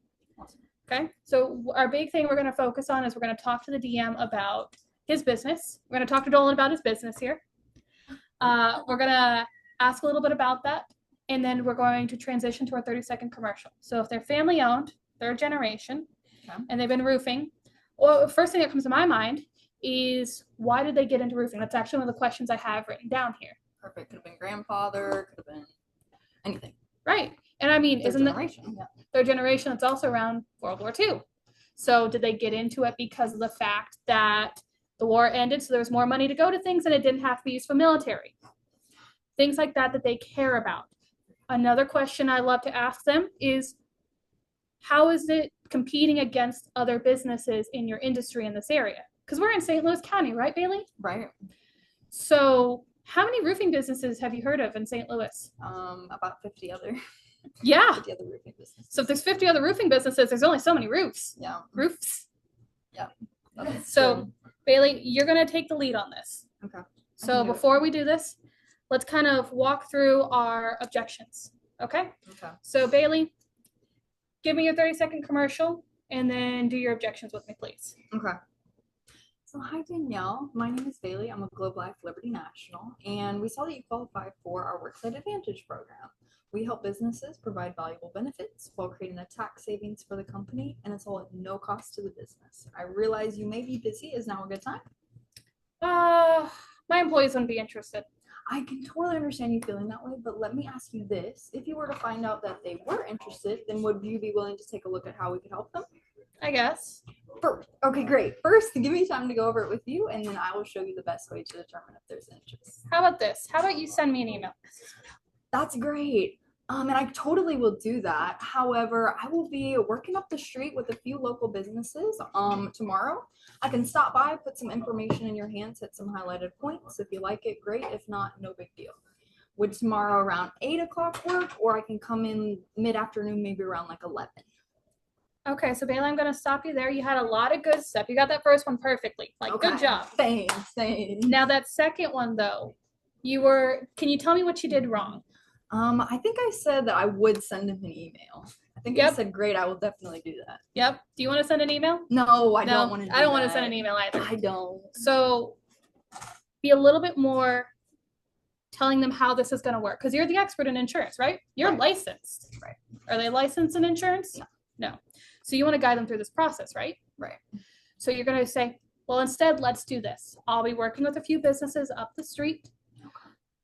Okay. So our big thing we're going to focus on is we're going to talk to the DM about his business. We're going to talk to Dolan about his business here. We're going to ask a little bit about that. And then we're going to transition to our 30-second commercial. So if they're family owned, third generation, and they've been roofing, well, the first thing that comes to my mind is, why did they get into roofing? That's actually one of the questions I have written down here. Perfect. Could have been grandfather, could have been anything. Right. And I mean, Third isn't that generation? Yeah. third generation that's also around World War II? So did they get into it because of the fact that the war ended, so there was more money to go to things and it didn't have to be used for military? Things like that that they care about. Another question I love to ask them is, how is it competing against other businesses in your industry in this area? Because we're in St. Louis County, right, Bailey? Right. So how many roofing businesses have you heard of in St. Louis? About 50 other. Yeah. 50 other roofing businesses. So if there's 50 other roofing businesses, there's only so many roofs. Yeah. Roofs. Yeah. So Bailey, you're going to take the lead on this. Okay. So before we do this, let's kind of walk through our objections. Okay? Okay. So Bailey, give me your 30-second commercial and then do your objections with me, please. Okay. So hi Danielle, my name is Bailey. I'm a Globe Life Liberty National, and we saw that you qualified for our Worksite Advantage program. We help businesses provide valuable benefits while creating a tax savings for the company, and it's all at no cost to the business. I realize you may be busy. Is now a good time? My employees wouldn't be interested. I can totally understand you feeling that way, but let me ask you this. If you were to find out that they were interested, then would you be willing to take a look at how we could help them? I guess. Okay, great. First, give me time to go over it with you, and then I will show you the best way to determine if there's interest. How about this? How about you send me an email? That's great. And I totally will do that. However, I will be working up the street with a few local businesses tomorrow. I can stop by, put some information in your hands, hit some highlighted points. If you like it, great. If not, no big deal. Would tomorrow around 8 o'clock work, or I can come in mid-afternoon, maybe around like 11? Okay, so Bailey, I'm going to stop you there. You had a lot of good stuff. You got that first one perfectly. Like, Okay. Good job. Thanks. Now that second one, though, can you tell me what you did wrong? I think I said that I would send him an email. I think I said, great, I will definitely do that. Yep. Do you want to send an email? No, I don't want to do that. I don't want to send an email either. I don't. So be a little bit more telling them how this is going to work, because you're the expert in insurance, right? You're licensed. Right. Are they licensed in insurance? No. So you want to guide them through this process, right? Right. So you're going to say, well, instead, let's do this. I'll be working with a few businesses up the street.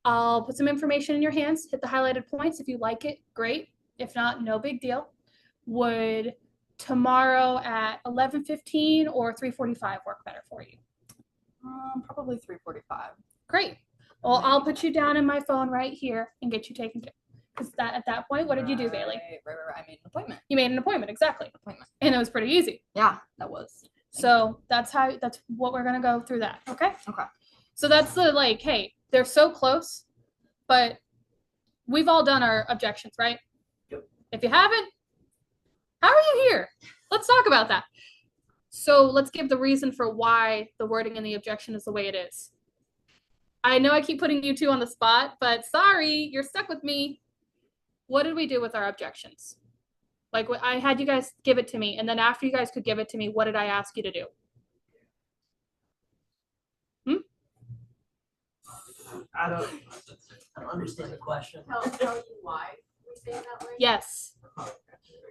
I'll put some information in your hands, hit the highlighted points. If you like it, great. If not, no big deal. Would tomorrow at 11:15 or 3:45 work better for you? Probably 3:45. Great. Well, I'll put you down in my phone right here and get you taken care of. Because at that point, what did you do, Bailey? Right. I made an appointment. You made an appointment, exactly. And it was pretty easy. Yeah, that was. So that's what we're gonna go through that. Okay. Okay. So that's hey, they're so close, but we've all done our objections, right? Yep. If you haven't, how are you here? Let's talk about that. So let's give the reason for why the wording in the objection is the way it is. I know I keep putting you two on the spot, but sorry, you're stuck with me. What did we do with our objections? Like, I had you guys give it to me, and then after you guys could give it to me, what did I ask you to do? I don't understand the question. Tell you why we say it that way? Yes.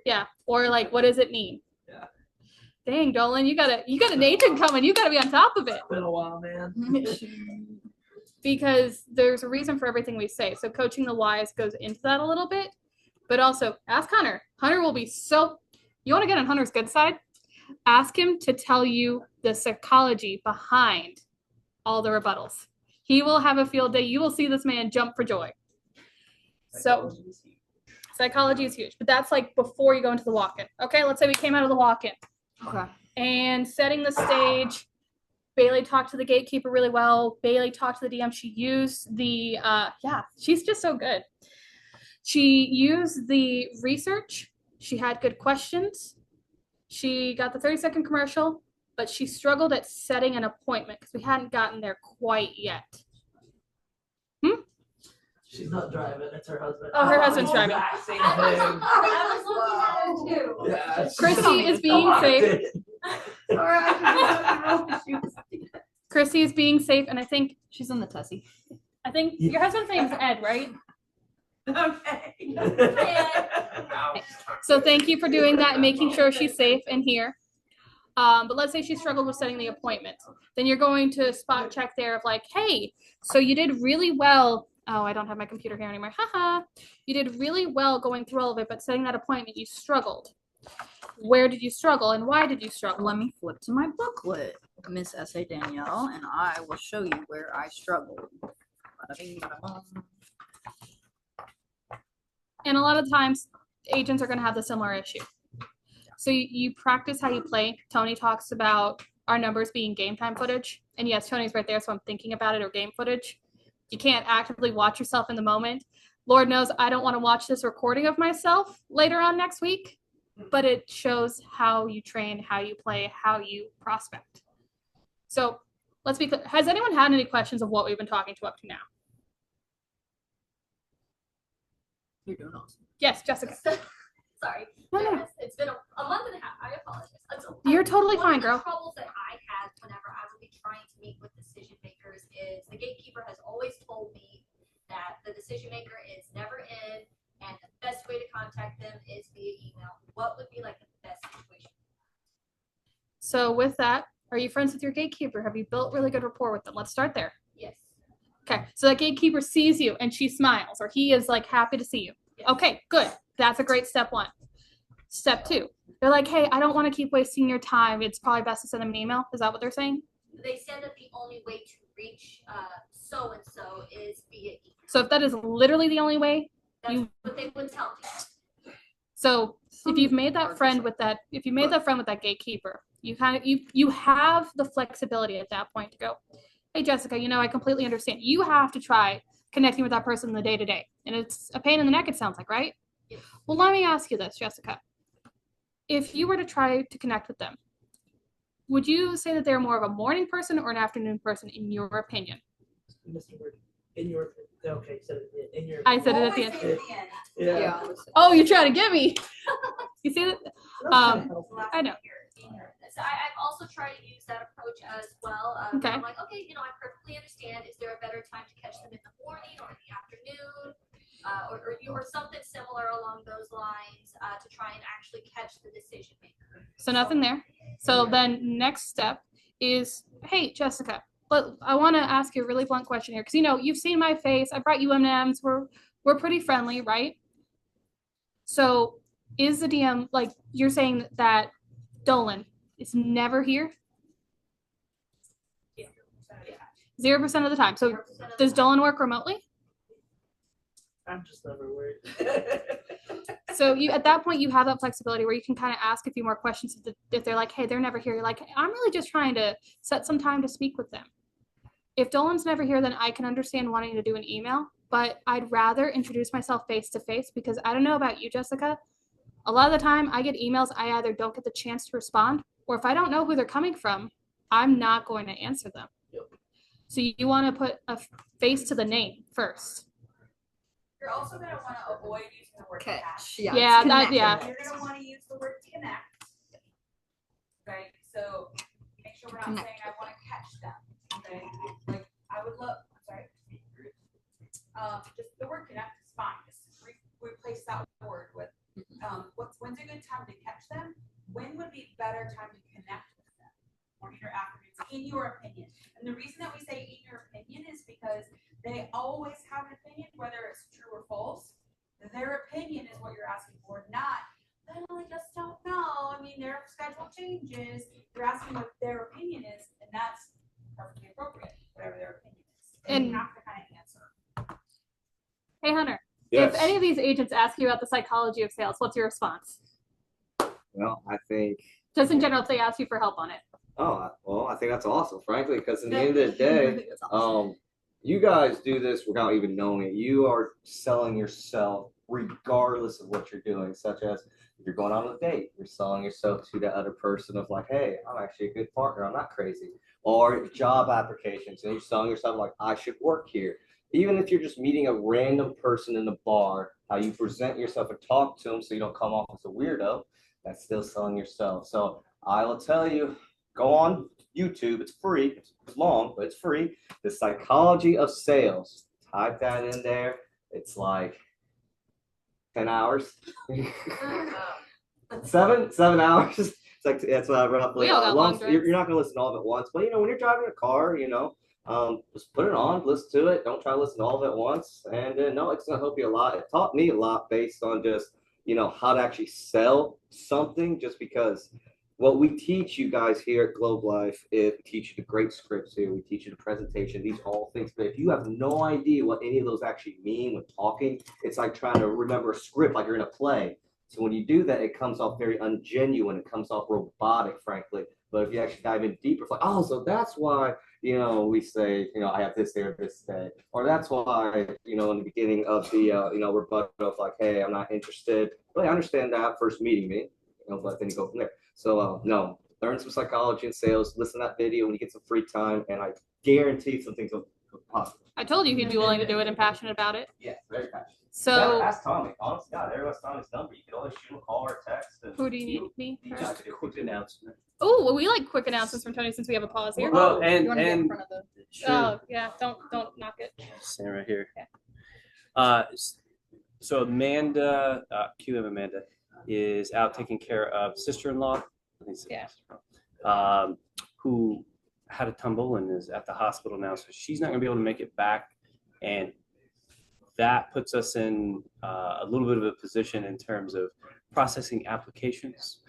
Yeah. Or like, what does it mean? Yeah. Dang, Dolan, you got an agent coming. You got to be on top of it. It's been a while, man. Because there's a reason for everything we say. So coaching the whys goes into that a little bit, but also ask Hunter. Hunter will be you want to get on Hunter's good side? Ask him to tell you the psychology behind all the rebuttals. He will have a field day. You will see this man jump for joy. So psychology is huge, but that's like before you go into the walk-in. Okay, let's say we came out of the walk-in. Okay. And setting the stage, Bailey talked to the gatekeeper really well. Bailey talked to the DM. She used the, she's just so good. She used the research. She had good questions. She got the 30-second commercial, but she struggled at setting an appointment because we hadn't gotten there quite yet. She's not driving, it's her husband. Oh, her husband's driving. Exact same thing. I was looking at it too. Yeah, Chrissy is being safe. Chrissy is being safe, and I think She's in the Tessie. your husband's name is Ed, right? Okay. So thank you for doing that and making sure she's safe and here. But let's say she struggled with setting the appointment. Then you're going to spot check there of like, hey, so you did really well. Oh, I don't have my computer here anymore. Haha. You did really well going through all of it, but setting that appointment, you struggled. Where did you struggle and why did you struggle? Let me flip to my booklet, Miss S.A. Danielle, and I will show you where I struggled. Bada-bing, bada-bum. And a lot of times, agents are going to have the similar issue. So you practice how you play. Tony talks about our numbers being game time footage. And yes, Tony's right there, so I'm thinking about it, or game footage. You can't actively watch yourself in the moment. Lord knows I don't want to watch this recording of myself later on next week, but it shows how you train, how you play, how you prospect. So let's be clear. Has anyone had any questions of what we've been talking to up to now? You're doing awesome. Yes, Jessica. Sorry. No, no. Yes, it's been a month and a half. I apologize. You're totally one fine, of the girl. troubles that I had whenever I would be trying to meet with decision makers is the gatekeeper has always told me that the decision maker is never in and the best way to contact them is via email. What would be like the best situation? So with that, are you friends with your gatekeeper? Have you built really good rapport with them? Let's start there. Yes. Okay, so that gatekeeper sees you and she smiles, or he is like happy to see you. Yes. Okay, good. That's a great step one. Step two, they're like, hey, I don't want to keep wasting your time. It's probably best to send them an email. Is that what they're saying? They said that the only way to reach so-and-so is via email. So if that is literally the only way, That's what they would tell me. so if you've made that friend with that, gatekeeper, you have the flexibility at that point to go, hey, Jessica, I completely understand. You have to try connecting with that person in the day-to-day. And it's a pain in the neck, it sounds like, right? Yes. Well, let me ask you this, Jessica. If you were to try to connect with them, would you say that they're more of a morning person or an afternoon person, in your opinion? Mr. Word, in your okay, so in your I said it at the end. Yeah. Oh, you're trying to get me. You see that? That's kinda helpful. I know. So I've also tried to use that approach as well. Okay. I'm like, okay, I perfectly understand. Is there a better time to catch them in the morning or in the afternoon? Or something similar along those lines to try and actually catch the decision maker. So nothing there. So then next step is, hey, Jessica, I want to ask you a really blunt question here. Because, you've seen my face. I brought you M&Ms. We're pretty friendly, right? So is the DM, like, you're saying that Dolan is never here? 0% of the time. So does Dolan work remotely? I'm just never worried. So at that point, you have that flexibility where you can kind of ask a few more questions. If they're like, hey, they're never here, you're like, I'm really just trying to set some time to speak with them. If Dolan's never here, then I can understand wanting to do an email, but I'd rather introduce myself face to face, because I don't know about you, Jessica. A lot of the time I get emails, I either don't get the chance to respond, or if I don't know who they're coming from, I'm not going to answer them. Yep. So you want to put a face to the name first. You're also going to want to avoid using the word Catch. catch. Yeah, connect. You're going to want to use the word connect. Right? So make sure we're not Connect. saying I want to catch them. Okay? Like I would look, sorry. Just the word connect is fine. Just replace that word with when's a good time to catch them? When would be better time to connect with them? Morning or afternoons, in your opinion. And the reason that we say in your opinion is because they always have an opinion, whether it's true or false. Their opinion is what you're asking for, not, well, I just don't know. I mean, their schedule changes And- have to kind of answer. Hey, Hunter, Yes. if any of these agents ask you about the psychology of sales, what's your response? Well, I think. Just in general, if they ask you for help on it. Oh, well, I think that's awesome, frankly, because in the end of the day, you guys do this without even knowing it. You are selling yourself regardless of what you're doing, such as if you're going on a date, you're selling yourself to the other person of like, hey, I'm actually a good partner. I'm not crazy. Or job applications, and you're selling yourself like, I should work here. Even if you're just meeting a random person in the bar, how you present yourself and talk to them so you don't come off as a weirdo, that's still selling yourself. So I will tell you, go on YouTube. It's free. It's long, but it's free. The Psychology of Sales. Type that in there. It's like 10 hours. 7 hours. It's like that's roughly. We all got long You're drives. not gonna listen to all of it at once, but when you're driving a car, just put it on, listen to it. Don't try to listen to all of it at once. And no, it's gonna help you a lot. It taught me a lot based on just how to actually sell something. Just because what we teach you guys here at Globe Life is we teach you the great scripts here. We teach you the presentation. These are all things. But if you have no idea what any of those actually mean when talking, it's like trying to remember a script like you're in a play. So when you do that, it comes off very ungenuine. It comes off robotic, frankly. But if you actually dive in deeper, it's like, oh, so that's why, we say, I have this there, this day. Or that's why, in the beginning of the, rebuttal of like, hey, I'm not interested. But I understand that first meeting me, but then you go from there. So, no, learn some psychology and sales. Listen to that video when you get some free time. And I guarantee some things will possible. I told you he'd be willing to do it and passionate about it. Yeah, very passionate. So, Ask Tommy. Honestly, God, everyone's Tommy's number. You can always shoot him a call or a text. who do you need me? Just a quick announcement. Oh, well, we like quick announcements from Tony since we have a pause here. Well, You wanna be in and front of the. Oh, yeah, don't knock it. stand right here. Okay. So Amanda, QM Amanda, is out taking care of sister-in-law. I think it's Yeah. who had a tumble and is at the hospital now, so she's not going to be able to make it back, and that puts us in a little bit of a position in terms of processing applications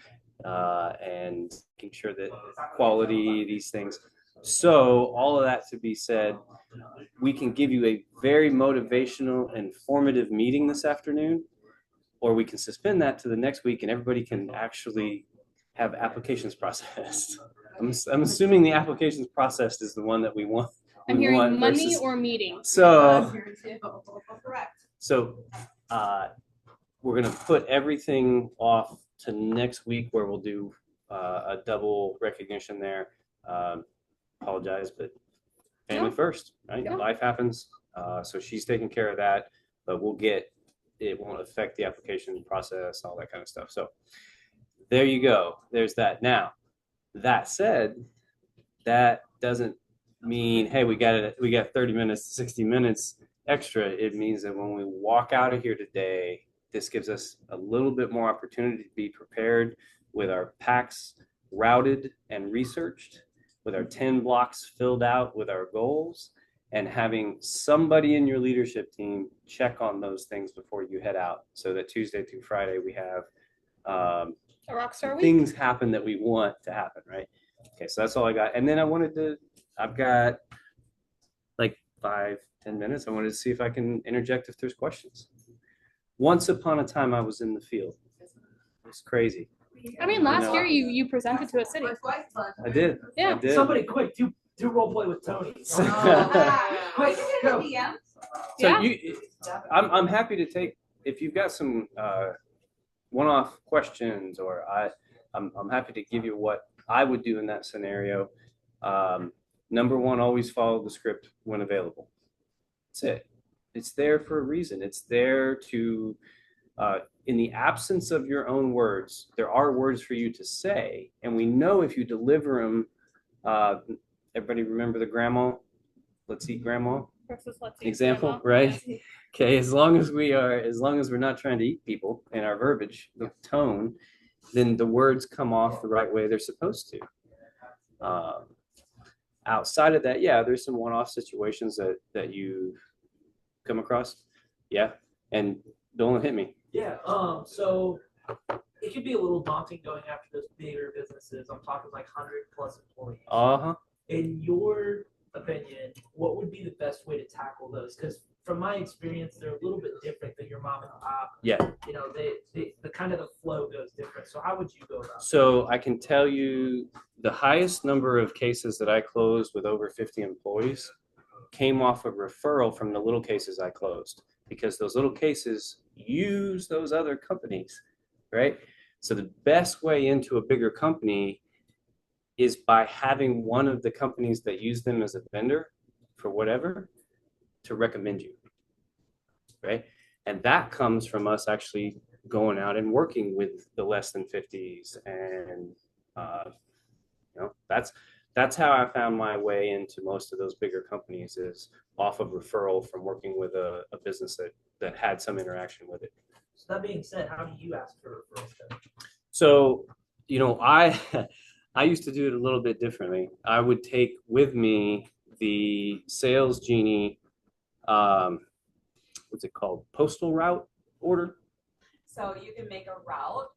and making sure that quality, these things. So all of that to be said, we can give you a very motivational, informative meeting this afternoon, or we can suspend that to the next week and everybody can actually have applications processed. I'm assuming the applications processed is the one that we want. I'm we hearing want money versus- or meeting. So, Correct. so we're going to put everything off to next week where we'll do a double recognition there. Apologize, but family first, right? Yeah. Life happens. So she's taking care of that, but it won't affect the application process, all that kind of stuff. So there you go. There's that. Now, that said, that doesn't mean, hey, we got 30 minutes, 60 minutes extra. It means that when we walk out of here today, this gives us a little bit more opportunity to be prepared with our packs routed and researched, with our 10 blocks filled out with our goals, and having somebody in your leadership team check on those things before you head out, so that Tuesday through Friday we have A rock star week. things happen that we want to happen, right? Okay, so that's all I got. And then I've got like 5-10 minutes. I wanted to see if I can interject if there's questions. Once upon a time, I was in the field. It's crazy. I mean, last year you presented to a city. I did. Yeah. I did. Somebody quick, do role play with Tony. Quick, go. So Yeah. I'm happy to take, if you've got some one-off questions, or I'm happy to give you what I would do in that scenario. Number one, always follow the script when available. That's it. It's there for a reason. It's there to, in the absence of your own words, there are words for you to say, and we know if you deliver them. Everybody remember the grandma? Let's eat grandma Versus let's eat example, grandma. right? Okay, as long as we're not trying to eat people in our verbiage, the tone, then the words come off the right way they're supposed to. Outside of that, yeah, there's some one-off situations that you come across. Yeah, and don't hit me. Yeah. So it can be a little daunting going after those bigger businesses. I'm talking like 100+ employees. Uh-huh. And your opinion, what would be the best way to tackle those? Because from my experience, they're a little bit different than your mom and pop. Yeah. You know, the kind of the flow goes different. So how would you go about So I can tell you the highest number of cases that I closed with over 50 employees came off a referral from the little cases I closed, because those little cases use those other companies, right? So the best way into a bigger company is by having one of the companies that use them as a vendor for whatever to recommend you, right? And that comes from us actually going out and working with the less than 50s. And, you know, that's how I found my way into most of those bigger companies, is off of referral from working with a business that had some interaction with it. So that being said, how do you ask for referrals then? So, you know, I used to do it a little bit differently. I would take with me the sales genie, what's it called? Postal route order. So you can make a route,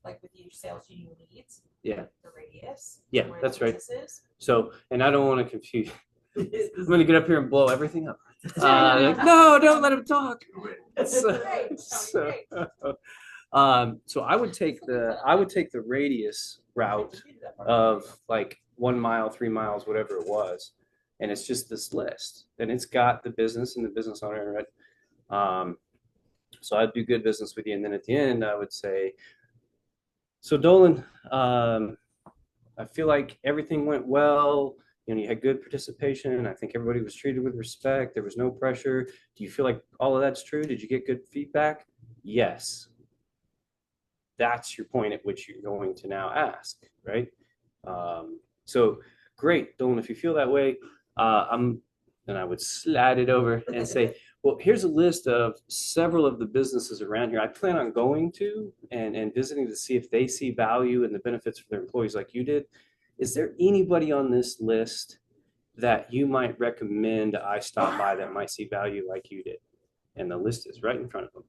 like with each sales genie leads. Yeah. The radius. Yeah, where that's the right. business is. So, and I don't want to confuse. I'm going to get up here and blow everything up. Like, no, don't let him talk. Great, So, great. so I would take the radius route of like 1 mile, 3 miles, whatever it was, and it's just this list, and it's got the business and the business owner in it. So I'd do good business with you, and then at the end I would say, so Dolan, I feel like everything went well. You know, you had good participation. I think everybody was treated with respect. There was no pressure. Do you feel like all of that's true? Did you get good feedback? Yes. That's your point at which you're going to now ask, right? So great, Dolan, if you feel that way, then I would slide it over and say, well, here's a list of several of the businesses around here I plan on going to and visiting to see if they see value and the benefits for their employees like you did. Is there anybody on this list that you might recommend I stop by that might see value like you did? And the list is right in front of them.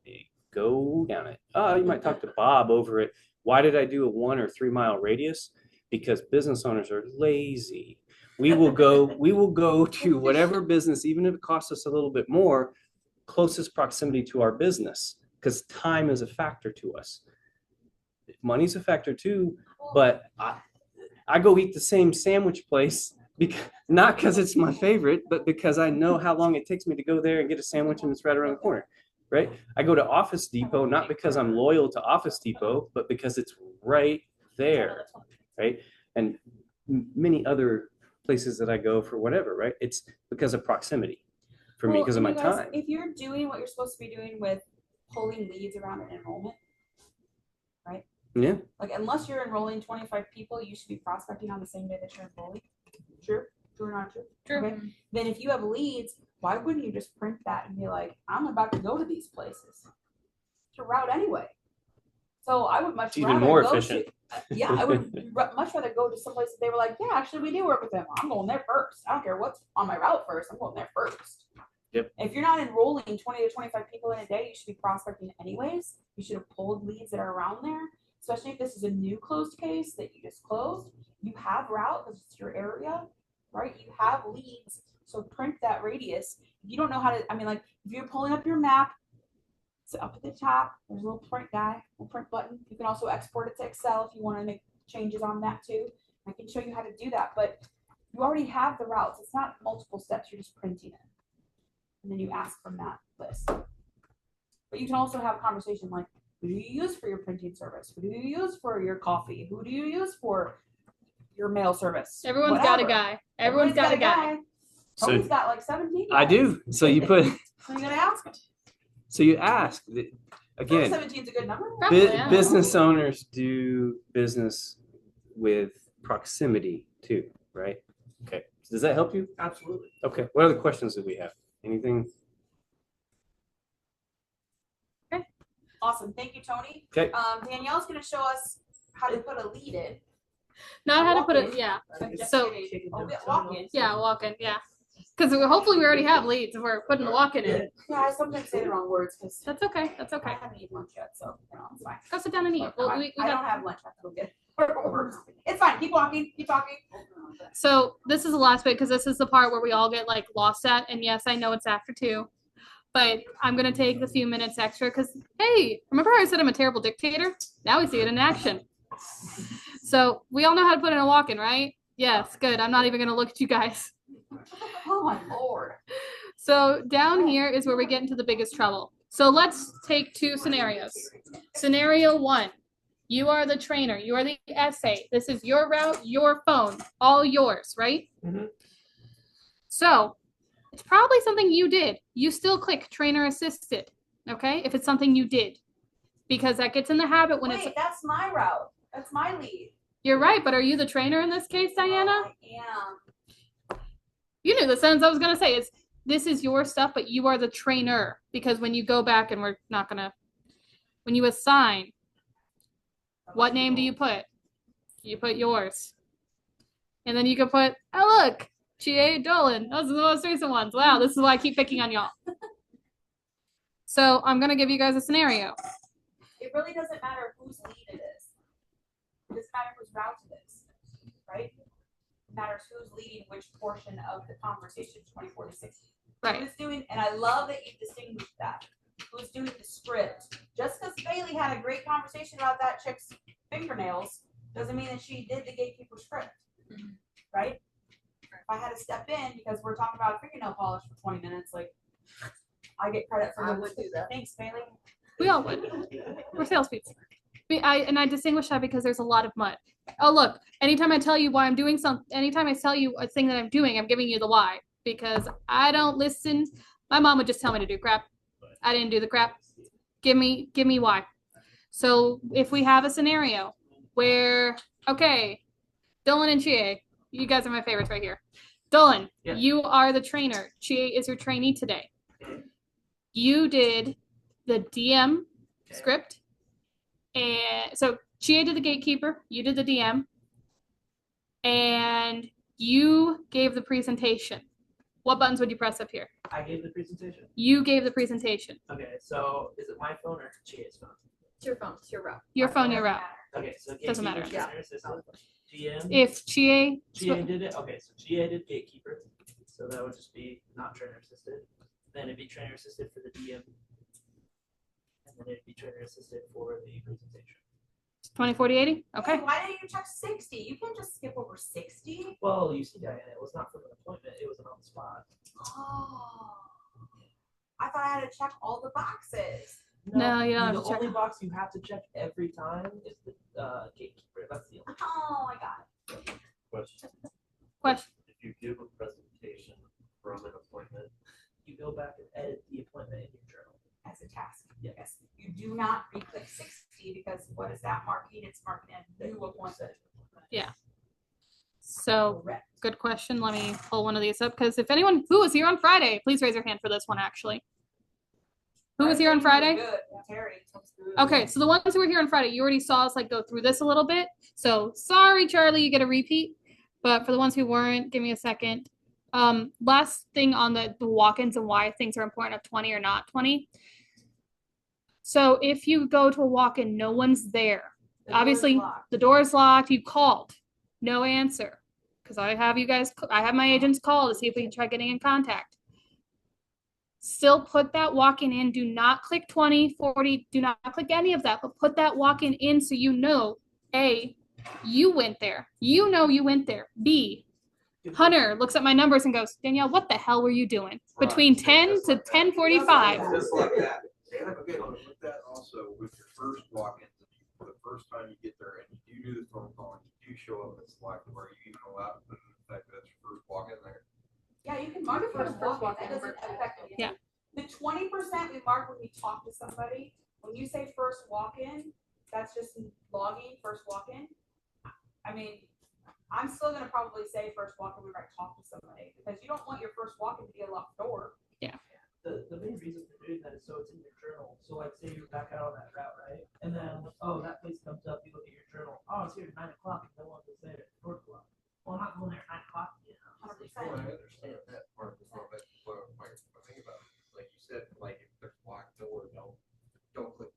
They go down it. Oh, you might talk to Bob over it. Why did I do a 1 or 3 mile radius? Because business owners are lazy. We will go to whatever business, even if it costs us a little bit more, closest proximity to our business, because time is a factor to us. Money's a factor too, but I go eat the same sandwich place, not because it's my favorite, but because I know how long it takes me to go there and get a sandwich, and it's right around the corner, right? I go to Office Depot, not because I'm loyal to Office Depot, but because it's right there, right? And many other places that I go for whatever, right? It's because of proximity for me, because of my time. If you're doing what you're supposed to be doing with pulling leads around an enrollment, right? Yeah. Like, unless you're enrolling 25 people, you should be prospecting on the same day that you're enrolling. True? True or not true? True. Okay. Then if you have leads, why wouldn't you just print that and be like, I'm about to go to these places to route anyway? So I would much It's even rather more go efficient. yeah, I would much rather go to some place that they were like, yeah, actually we do work with them. I'm going there first. I don't care what's on my route first. I'm going there first. Yep. If you're not enrolling 20 to 25 people in a day, you should be prospecting anyways. You should have pulled leads that are around there, especially if this is a new closed case that you just closed. You have route because it's your area, right? You have leads. So print that radius. If you don't know how to, I mean, like if you're pulling up your map, so up at the top, there's a little print guy, a print button. You can also export it to Excel if you want to make changes on that too. I can show you how to do that, but you already have the routes. It's not multiple steps. You're just printing it. And then you ask from that list. But you can also have a conversation like, who do you use for your printing service? Who do you use for your coffee? Who do you use for your mail service? Everyone's got a guy. Everyone's got a guy. So Tony's got like 17 guys. I do. So you put, So you gotta ask. so you ask again. 17 is a good number. Probably, yeah. Business owners do business with proximity too, right? Okay. Does that help you? Absolutely. Okay. What other questions do we have? Anything? Awesome. Thank you, Tony. Okay. Danielle's going to show us how to put a lead in. Not how to put it. Walk-in. Yeah. So Walk in. yeah, walk-in. Yeah. Because hopefully we already have leads if we're putting the walk-in in. Yeah, I sometimes say the wrong words because That's okay. That's I okay. haven't eaten lunch yet, so it's fine. Go sit down and eat. Well, we I got don't have lunch. I have to go get it. It's fine. Keep walking. Keep talking. So this is the last bit because this is the part where we all get like lost at. And yes, I know it's after 2, but I'm gonna take the few minutes extra because hey, remember how I said I'm a terrible dictator? Now we see it in action. So we all know how to put in a walk-in, right? Yes, good. I'm not even gonna look at you guys. Oh my lord. So down here is where we get into the biggest trouble. So let's take 2 scenarios. Scenario 1, you are the trainer, you are the SA. This is your route, your phone, all yours, right? Mhm. So it's probably something you did. You still click trainer assisted, okay? If it's something you did, because that gets in the habit when Wait, that's my route. That's my lead. You're right, but are you the trainer in this case, Diana? I am. You knew the sentence I was gonna say. Is this is your stuff, but you are the trainer because when you go back and we're not gonna, when you assign, what name do you put? You put yours, and then you can put, oh look, G.A. Dolan. Those are the most recent ones. Wow, this is why I keep picking on y'all. So I'm gonna give you guys a scenario. It really doesn't matter whose lead it is. It doesn't matter whose route it is, right? It matters who's leading which portion of the conversation, 24 to 60. Right. Who's doing, and I love that you distinguish that. Who's doing the script? Just because Bailey had a great conversation about that chick's fingernails doesn't mean that she did the gatekeeper script, right? If I had to step in because we're talking about fingernail polish for 20 minutes, like I get credit for I the would do that. Thanks, Bailey. We all would. We're salespeople. I distinguish that because there's a lot of mud. Oh look, anytime I tell you why I'm doing something, anytime I tell you a thing that I'm doing, I'm giving you the why because I don't listen. My mom would just tell me to do crap. I didn't do the crap. Give me why. So if we have a scenario where, okay, Dylan and Chie, you guys are my favorites right here. Dylan, Yeah. you are the trainer. Chie is your trainee today. You did the DM script. And so Chie did the gatekeeper, you did the DM, and you gave the presentation. What buttons would you press up here? I gave the presentation. You gave the presentation. Okay, so is it my phone or Chia's phone? It's your phone, it's your route. Your phone, your route. Okay, so Doesn't matter. gatekeeper, trainer assistant, GM. If Chie, GA did it. Okay, so GA did gatekeeper, so that would just be not trainer assisted. Then it'd be trainer assisted for the DM, and then it'd be trainer assisted for the presentation. 20, 40, 80? Okay. Hey, why didn't you check 60? You can't just skip over 60. Well, you see, Diana, it was not from an appointment; it was an on the spot. Oh. I thought I had to check all the boxes. No, you don't have The to check. only box you have to check every time is the gatekeeper. That's the only. Oh, I got it. Question. Question. If you give a presentation from an appointment, You go back and edit the appointment in your journal. As a task. Yeah. Yes. You do not re-click 60 because what is that marking? It's marking a new appointment. So, Correct. good question. Let me pull one of these up because if anyone who was here on Friday, please raise your hand for this one actually. Who was here on Friday? Good. Terry. Okay, so the ones who were here on Friday, you already saw us like go through this a little bit. So sorry, Charlie, you get a repeat. But for the ones who weren't, give me a second. Last thing on the walk-ins and why things are important of 20 or not 20. So if you go to a walk-in, no one's there. Obviously, the door is locked. You called, no answer. Because I have my agents call to see if we can try getting in contact. Still put that walk-in in. Do not click 20, 40. Do not click any of that, but put that walk-in in so you know, A, you went there. You know you went there. B, Hunter looks at my numbers and goes, Danielle, what the hell were you doing? Between 10 to 10:45. just like that. Okay, with that also, with your first walk-in, the first time you get there and you do the phone call and you do show up, it's like where you even allow to put in the fact that that's your first walk-in there. Yeah, you can mark You can put first a walk-in. walk-in That doesn't affect anything. Yeah. The 20% we mark when we talk to somebody, when you say first walk-in, that's just logging first walk-in. I mean, I'm still gonna probably say first walk-in when I talk to somebody because you don't want your first walk-in to be a locked door. The main reason for doing that is so it's in your journal. So like say you're back out on that route, right? And then that place comes up, you look at your journal. Oh, it's here at 9 o'clock and no one was there at 4 o'clock. Well, I'm not going there at 9 o'clock, you know. 100%. Well, I understand that part as well, but what my thing about it, like you said, like if there's locked door, don't click.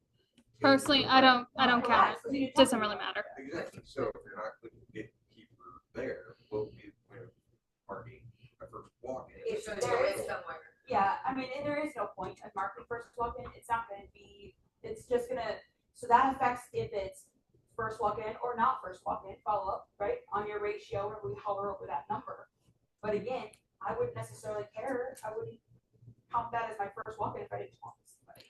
Personally, I don't count it. It doesn't really matter. Exactly. So if you're not clicking gatekeeper there, what would be the point of marking a first walk-in? It's gonna there go is in somewhere. Yeah, I mean, and there is no point of marking first walk-in. It's not gonna be, it's just gonna, so that affects if it's first walk-in or not first walk-in, follow-up, right? On your ratio where we hover over that number. But again, I wouldn't necessarily care. I wouldn't count that as my first walk-in if I didn't talk to somebody.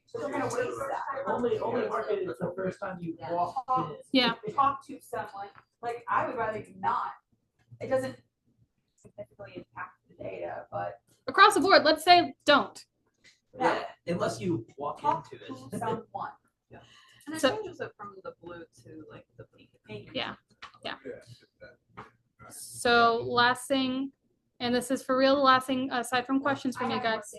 So we're gonna waste that. Only mark it it's the first time you walk in. Yeah. Talk to someone, like, I would rather not. It doesn't significantly impact the data, but Across the board, let's say don't. Yeah, unless you walk talk into to it. someone. And it So- changes it from the blue to like the pink. Yeah. Yeah. So last thing, and this is for real, the last thing aside from questions from you guys.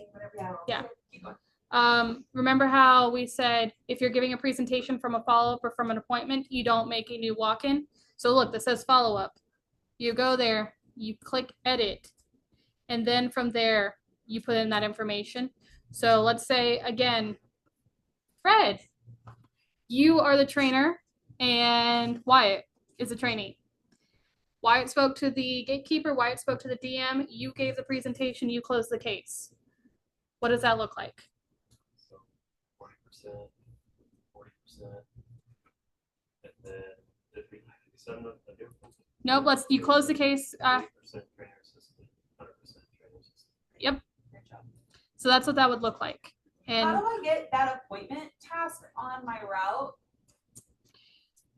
Yeah. Keep going. Remember how we said if you're giving a presentation from a follow-up or from an appointment, you don't make a new walk-in? So look, this says follow-up. You go there, you click edit, and then from there, you put in that information. So let's say, again, Fred, you are the trainer and Wyatt is a trainee. Wyatt spoke to the gatekeeper, Wyatt spoke to the DM, you gave the presentation, you closed the case. What does that look like? So 40%, 40%, and then if we send them a different. Nope, you close the case. 80% trainer assistant, 100% trainer assistant. Yep. So that's what that would look like. How And do I get that appointment task on my route?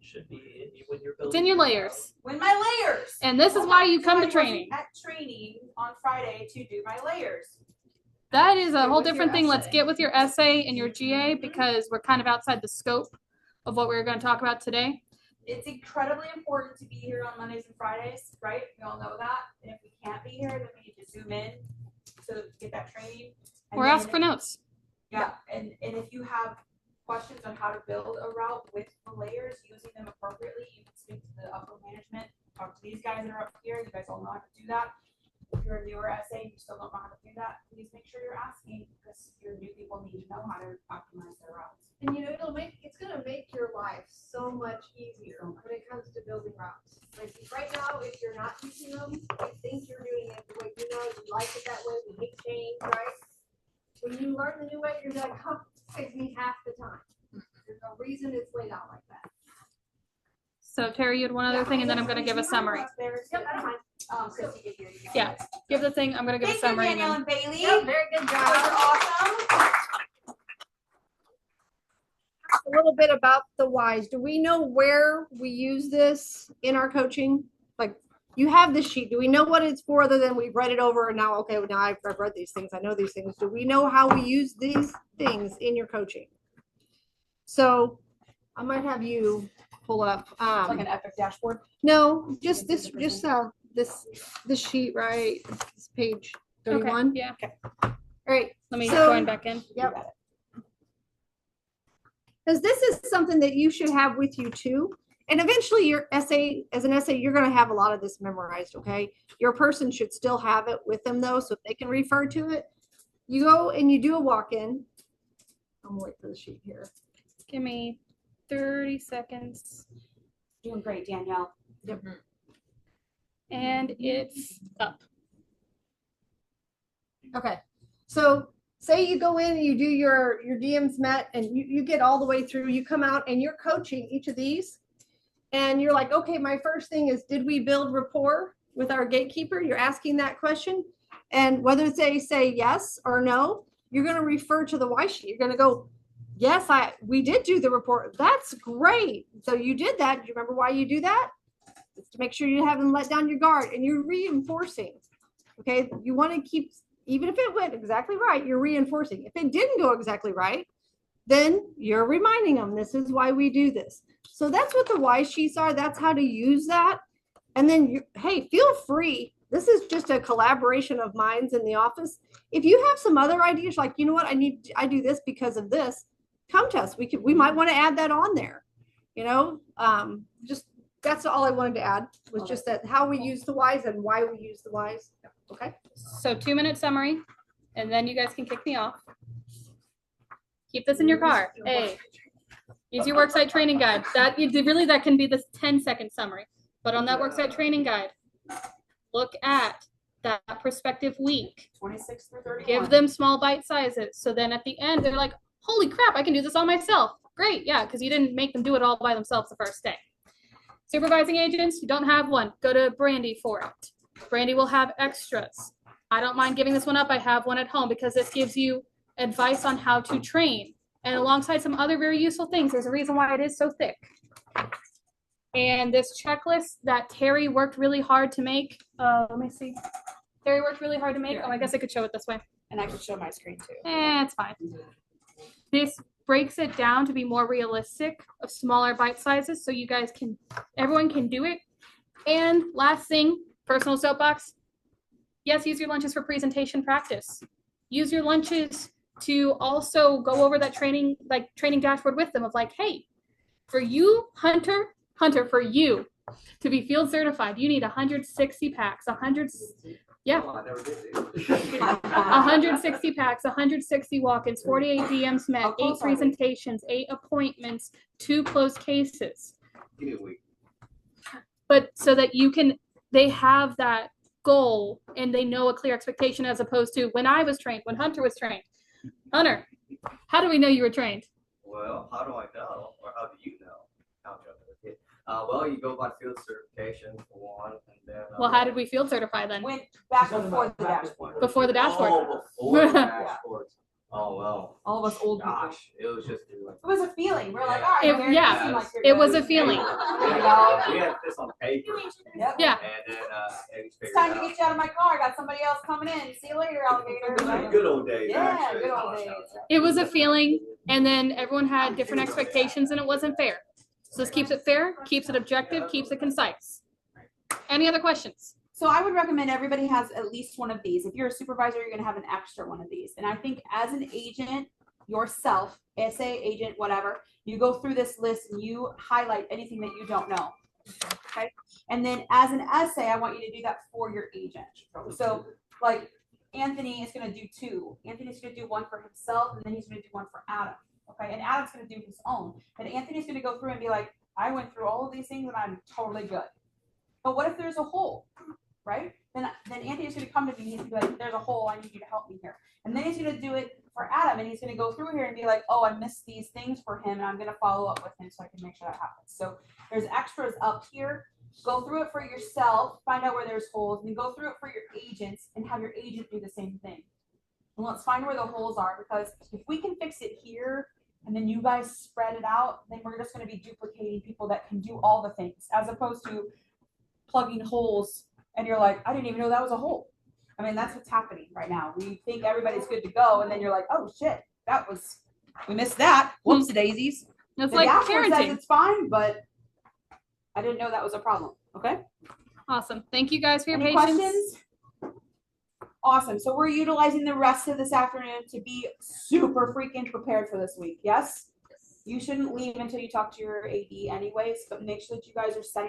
Should be when you're building. it's in your layers. When my layers. And this is why you come to training. At training on Friday to do my layers. That is a Get whole with your different thing. Let's essay. get with your essay and your GA because we're kind of outside the scope of what we're going to talk about today. It's incredibly important to be here on Mondays and Fridays, right? We all know that. And if we can't be here, then we need to zoom in to get that training. And Or then- ask for notes. Yeah, and if you have questions on how to build a route with the layers, using them appropriately, you can speak to the upper management, talk to these guys that are up here, you guys all know how to do that. If you're a newer essay and you still don't know how to do that, please make sure you're asking, because your new people need to know how to optimize their routes. And you know, it's gonna make your life so much easier when it comes to building routes. Like right now, if you're not using them, you think you're doing it the way you know, you like it that way, we hate change, right? When you learn the new way, you're like, huh, it takes me half the time. There's no reason it's laid out like that. So Terry, you had one other thing, and then I'm going to give a summary. Yep, I don't mind. Christy, give you. Yeah. Give the thing. I'm going to give a Thank you, summary. and Danielle then- and Bailey. Yep, very good You guys job. are awesome. A little bit about the whys. Do we know where we use this in our coaching? Like, you have this sheet. Do we know what it's for other than we've read it over and now, okay, well, now I've read these things. I know these things. Do we know how we use these things in your coaching? So I might have you pull up. Like an epic dashboard. No, just this sheet, right? This page Okay. 31. Yeah. All right. Let me So- join back in. Yep. Because this is something that you should have with you too. And eventually your essay, as an essay, you're going to have a lot of this memorized, okay? Your person should still have it with them though, so if they can refer to it. You go and you do a walk-in. I'm gonna wait for the sheet here. Give me 30 seconds. Doing great, Danielle. And it's up. Okay. So say you go in and you do your DMs met and you get all the way through, you come out and you're coaching each of these. And you're like, okay, my first thing is, did we build rapport with our gatekeeper? You're asking that question. And whether they say yes or no, you're going to refer to the why sheet. You're going to go, yes, we did do the report. That's great. So you did that. Do you remember why you do that? It's to make sure you haven't let down your guard and you're reinforcing. Okay. You want to keep, even if it went exactly right, you're reinforcing. If it didn't go exactly right, then you're reminding them, this is why we do this. So that's what the why sheets are. That's how to use that. And then, hey, feel free. This is just a collaboration of minds in the office. If you have some other ideas, like, you know what, I do this because of this, come to us. We might want to add that on there. You know, just that's all I wanted to add was just that how we use the whys and why we use the whys. Okay. So 2-minute summary, and then you guys can kick me off. Keep this in your car. A, Use your worksite training guide. That can be the 10-second summary. But on that worksite training guide, look at that prospective week. 26 through 31. Give them small bite sizes. So then at the end, they're like, holy crap, I can do this all myself. Great, yeah, because you didn't make them do it all by themselves the first day. Supervising agents, you don't have one. Go to Brandy for it. Brandy will have extras. I don't mind giving this one up. I have one at home because this gives you advice on how to train. And alongside some other very useful things, there's a reason why it is so thick. And this checklist that Terry worked really hard to make. Let me see. Terry worked really hard to make. Oh, I guess I could show it this way. And I could show my screen too. It's fine. This breaks it down to be more realistic of smaller bite sizes so you guys can, everyone can do it. And last thing, personal soapbox. Yes, use your lunches for presentation practice. Use your lunches to also go over that training dashboard with them of like, hey, for you, Hunter, for you to be field certified, you need 160 packs, 160 packs, 160 walk-ins, 48 DMs met, 8 presentations, 8 appointments, 2 closed cases. Give me a week. But so that they have that goal and they know a clear expectation as opposed to when I was trained, when Hunter was trained. Hunter, how do we know you were trained? Well, how do I know? Or how do you know? Well, you go by field certification for one, and then. Well, how did we field certify then? Went back before the dashboard. Before the dashboard. Oh, before the dashboard. Oh, well. All of us old people. Gosh, it was just. It was a feeling. We're like, all right. It was a feeling. We had this on paper. Yep. Yeah. And then, it's time to get you out of my car. I got somebody else coming in. See you later, alligator. Good old days. Yeah, actually. good old days. It was a feeling, and then everyone had different expectations, and it wasn't fair. So this keeps it fair, keeps it objective, keeps it concise. Any other questions? So I would recommend everybody has at least one of these. If you're a supervisor, you're going to have an extra one of these. And I think as an agent yourself, SA agent, whatever, you go through this list and you highlight anything that you don't know. Okay. And then as an essay, I want you to do that for your agent. So like Anthony is going to do 2. Anthony's going to do one for himself, and then he's going to do one for Adam. Okay, and Adam's going to do his own. And Anthony's going to go through and be like, I went through all of these things and I'm totally good. But what if there's a hole, right? Then Anthony's going to come to me and he's going to be like, there's a hole, I need you to help me here. And then he's going to do it for Adam, and he's going to go through here and be like, oh, I missed these things for him, and I'm going to follow up with him so I can make sure that happens. So there's extras up here. Go through it for yourself, find out where there's holes, and then go through it for your agents and have your agent do the same thing. And let's find where the holes are, because if we can fix it here, and then you guys spread it out, then we're just going to be duplicating people that can do all the things, as opposed to plugging holes and you're like, I didn't even know that was a hole. I mean, that's what's happening right now. We think everybody's good to go, and then you're like, oh shit, we missed that. Whoops daisies. It's the like dashboard says parenting. it's fine, but I didn't know that was a problem. Okay. Awesome. Thank you guys for your Any patience. questions? Awesome. So we're utilizing the rest of this afternoon to be super freaking prepared for this week. Yes? You shouldn't leave until you talk to your AD anyways, but make sure that you guys are setting